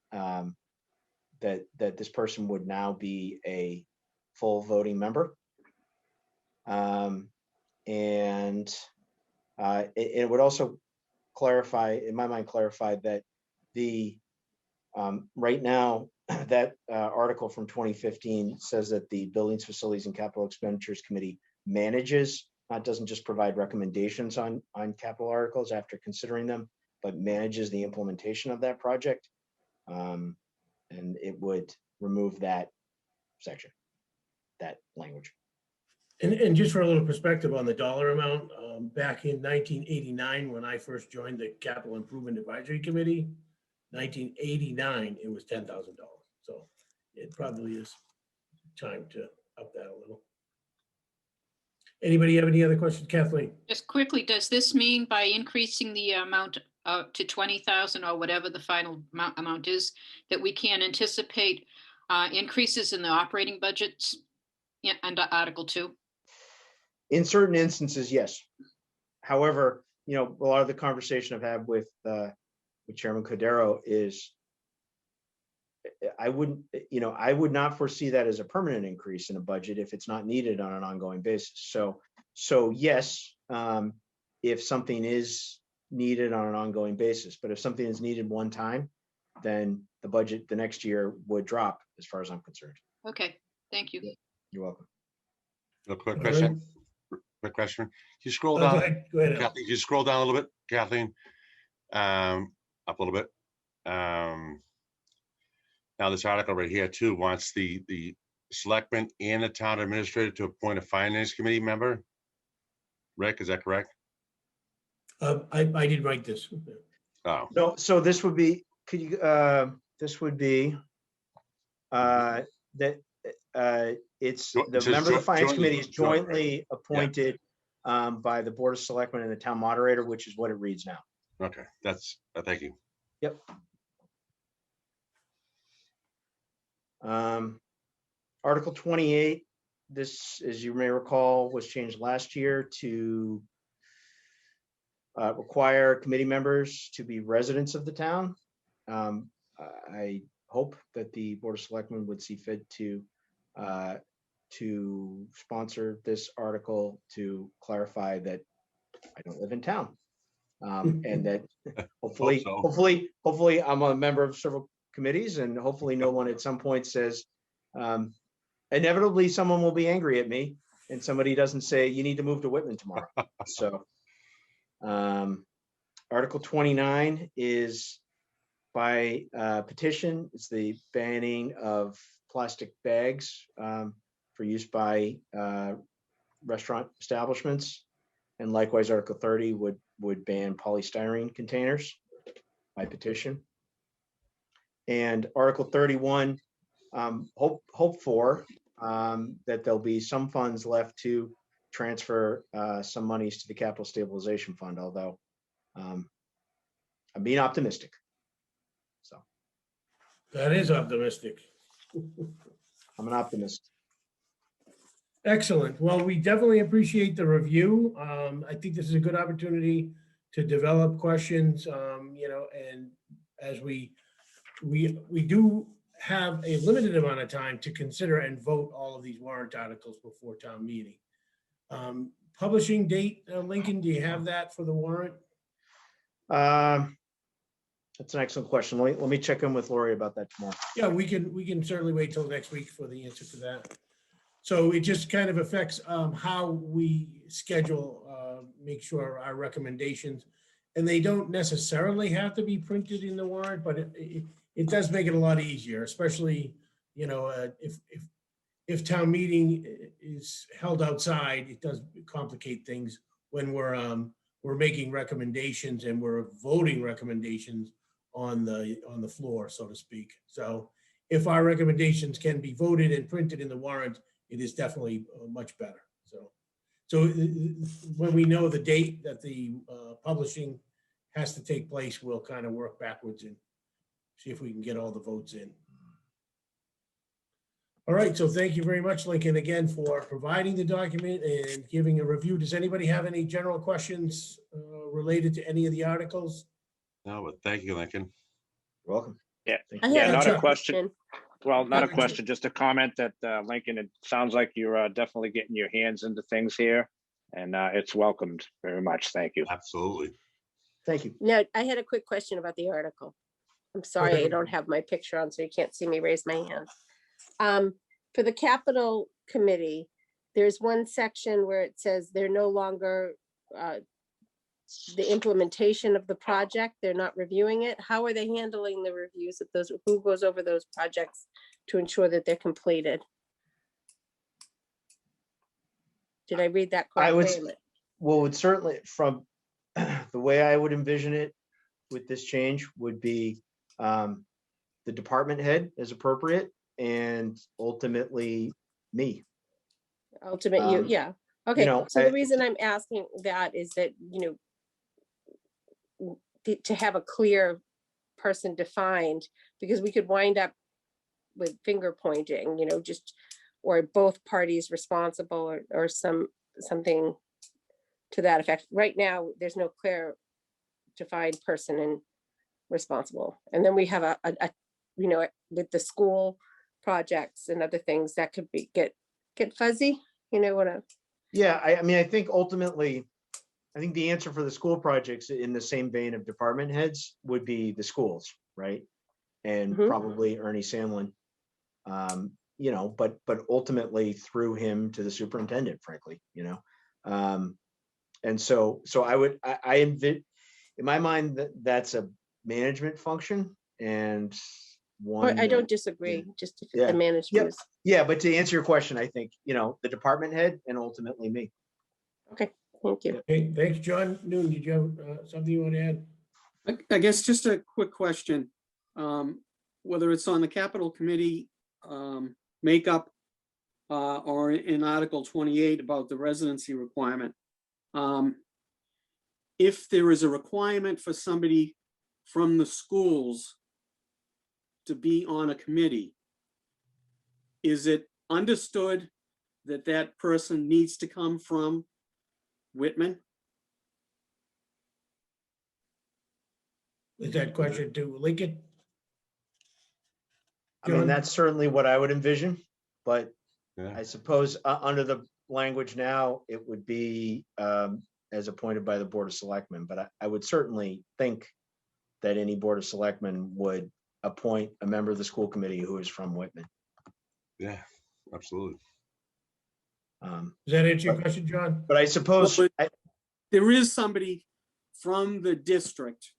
that this person would now be a full voting member. And it would also clarify, in my mind, clarify that the right now that article from 2015 says that the Buildings, Facilities, and Capital Expenditures Committee manages, doesn't just provide recommendations on capital articles after considering them, but manages the implementation of that project. And it would remove that section, that language. And just for a little perspective on the dollar amount, back in 1989, when I first joined the Capital Improvement Advisory Committee, 1989, it was $10,000. So it probably is time to up that a little. Anybody have any other questions, Kathleen? Just quickly, does this mean by increasing the amount to 20,000 or whatever the final amount is, that we can anticipate increases in the operating budgets under Article 2? In certain instances, yes. However, a lot of the conversation I've had with Chairman Cordero is I would not foresee that as a permanent increase in a budget if it's not needed on an ongoing basis. So yes, if something is needed on an ongoing basis, but if something is needed one time, then the budget the next year would drop as far as I'm concerned. Okay, thank you. You're welcome. A quick question. Quick question. Can you scroll down? Go ahead. Kathleen, can you scroll down a little bit, Kathleen? Up a little bit. Now this article right here too wants the selectmen and the town administrator to appoint a finance committee member. Rick, is that correct? I did write this. Oh, No, so this would be, this would be that it's the member of the finance committee is jointly appointed by the Board of Selectmen and the town moderator, which is what it reads now. okay. That's thank you. Yep. Article 28, this, as you may recall, was changed last year to require committee members to be residents of the town. I hope that the Board of Selectmen would see fit to sponsor this article to clarify that I don't live in town. And that hopefully I'm a member of several committees, and hopefully no one at some point says, inevitably someone will be angry at me and somebody doesn't say you need to move to Whitman tomorrow. So Article 29 is by petition. It's the banning of plastic bags for use by restaurant establishments. And likewise, Article 30 would ban polystyrene containers by petition. And Article 31, hope for that there'll be some funds left to transfer some monies to the Capital Stabilization Fund, although I'm being optimistic. So that is optimistic. I'm an optimist. Excellent. Well, we definitely appreciate the review. I think this is a good opportunity to develop questions, and as we do have a limited amount of time to consider and vote all of these warrant articles before town meeting. Publishing date, Lincoln, do you have that for the warrant? That's an excellent question. Let me check in with Lori about that tomorrow. Yeah, we can certainly wait till next week for the answer to that. So it just kind of affects how we schedule, make sure our recommendations, and they don't necessarily have to be printed in the warrant, but it does make it a lot easier, especially, if town meeting is held outside, it does complicate things when we're making recommendations and we're voting recommendations on the floor, so to speak. So if our recommendations can be voted and printed in the warrant, it is definitely much better. So when we know the date that the publishing has to take place, we'll kind of work backwards and see if we can get all the votes in. All right, so thank you very much, Lincoln, again, for providing the document and giving a review. Does anybody have any general questions related to any of the articles? No, but thank you, Lincoln. You're welcome. Yeah, I yeah, have not Chuck. a question. Well, not a Chuck. question, just a comment that Lincoln, it sounds like you're definitely getting your hands into things here, and it's welcomed very much. Thank you. Absolutely. Thank you. No, I had a quick question about the article. I'm sorry, I don't have my picture on, so you can't see me raise my hand. For the capital committee, there's one section where it says they're no longer the implementation of the project. They're not reviewing it. How are they handling the reviews of those? Who goes over those projects to ensure that they're completed? Did I read that I would, correctly? well, would certainly, from the way I would envision it with this change would be the department head as appropriate and ultimately me. Ultimate, you, yeah. Okay, know, so the reason I'm asking that is that, to have a clear person defined, because we could wind up with finger pointing, just, or both parties responsible or something to that effect. Right now, there's no clear defined person and responsible. And then we have a with the school projects and other things that could be get fuzzy, Yeah, I mean, I think ultimately, I think the answer for the school projects in the same vein of department heads would be the schools, right? And probably Ernie Samlin, but ultimately through him to the superintendent, frankly, and so I in my mind that's a management function and one. I don't disagree, just if the management Yep. is. Yeah, but to answer your question, I think, the department head and ultimately me. Okay, thank you. Okay, thanks, John. Noon, did you have something you want to add? I guess just a quick question. Whether it's on the capital committee makeup or in Article 28 about the residency requirement. If there is a requirement for somebody from the schools to be on a committee, is it understood that that person needs to come from Whitman? Is that question to Lincoln? I mean, that's certainly what I would envision, but Yeah. I suppose under the language now, it would be as appointed by the Board of Selectmen, but I would certainly think that any Board of Selectmen would appoint a member of the school committee who is from Whitman. Yeah, absolutely. Does that answer your question, John? But I suppose Well, there is somebody from the district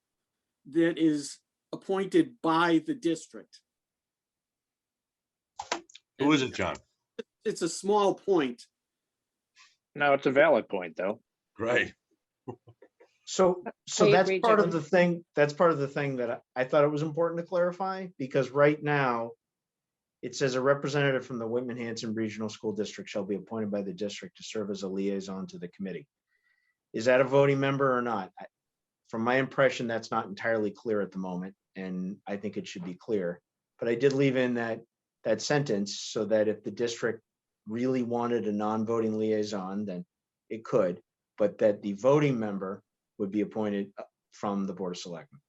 that is appointed by the district. Who is it, John? It's a small point. No, it's a valid point, though. Right. So I that's agree, part of John. the thing. That's part of the thing that I thought it was important to clarify, because right now it says a representative from the Whitman-Hanson Regional School District shall be appointed by the district to serve as a liaison to the committee. Is that a voting member or not? From my impression, that's not entirely clear at the moment, and I think it should be clear. But I did leave in that sentence so that if the district really wanted a non-voting liaison, then it could, but that the voting member would be appointed from the Board of Selectmen.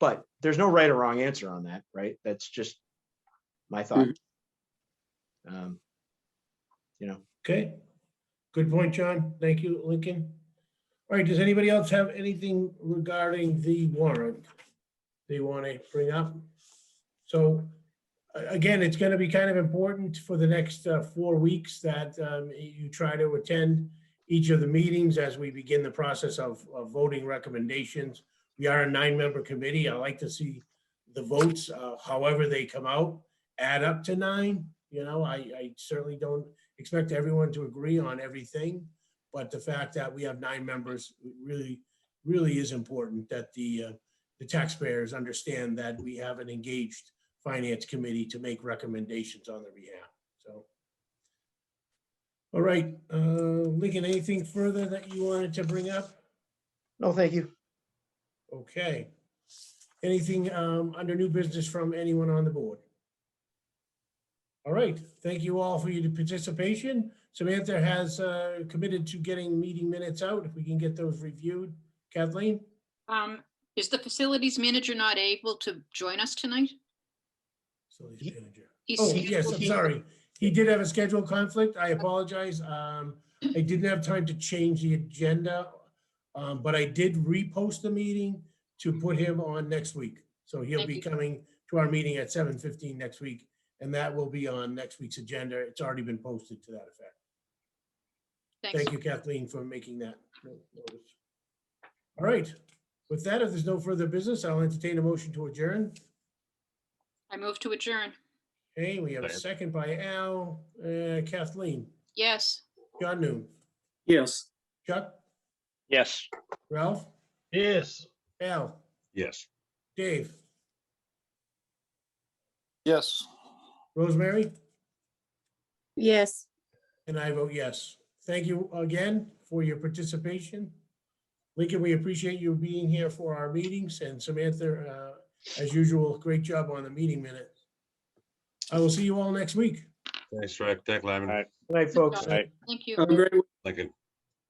But there's no right or wrong answer on that, right? That's just my thought. Okay, good point, John. Thank you, Lincoln. All right, does anybody else have anything regarding the warrant they want to bring up? So again, it's going to be kind of important for the next 4 weeks that you try to attend each of the meetings as we begin the process of voting recommendations. We are a 9-member committee. I like to see the votes, however they come out, add up to 9. I certainly don't expect everyone to agree on everything, but the fact that we have 9 members really is important, that the taxpayers understand that we have an engaged finance committee to make recommendations on their behalf. So, all right, Lincoln, anything further that you wanted to bring up? No, thank you. Okay. Anything under new business from anyone on the board? All right, thank you all for your participation. Samantha has committed to getting meeting minutes out, if we can get those reviewed. Kathleen? Is the facilities manager not able to join us tonight? Facilities manager. He's Oh, yes, I'm scheduled- sorry. He did have a schedule conflict. I apologize. I didn't have time to change the agenda, but I did repost the meeting to put him on next week. So he'll Thank be you. coming to our meeting at 7:15 next week, and that will be on next week's agenda. It's already been posted to that effect. Thanks. Thank you, Kathleen, for making that notice. All right, with that, if there's no further business, I'll entertain a motion to adjourn. I move to adjourn. Okay, we have a second by Al. Kathleen, Yes. John Noon, Yes. Chuck, Yes. Ralph, Yes. Al, Yes. Dave, Yes. Rosemary, Yes. and I vote yes. Thank you again for your participation. Lincoln, we appreciate you being here for our meetings, and Samantha, as usual, great job on the meeting minutes. I will see you all next week. Thanks, Rick. Thank Lyman. All right. Good night, folks. Thank you. Have a great Lincoln.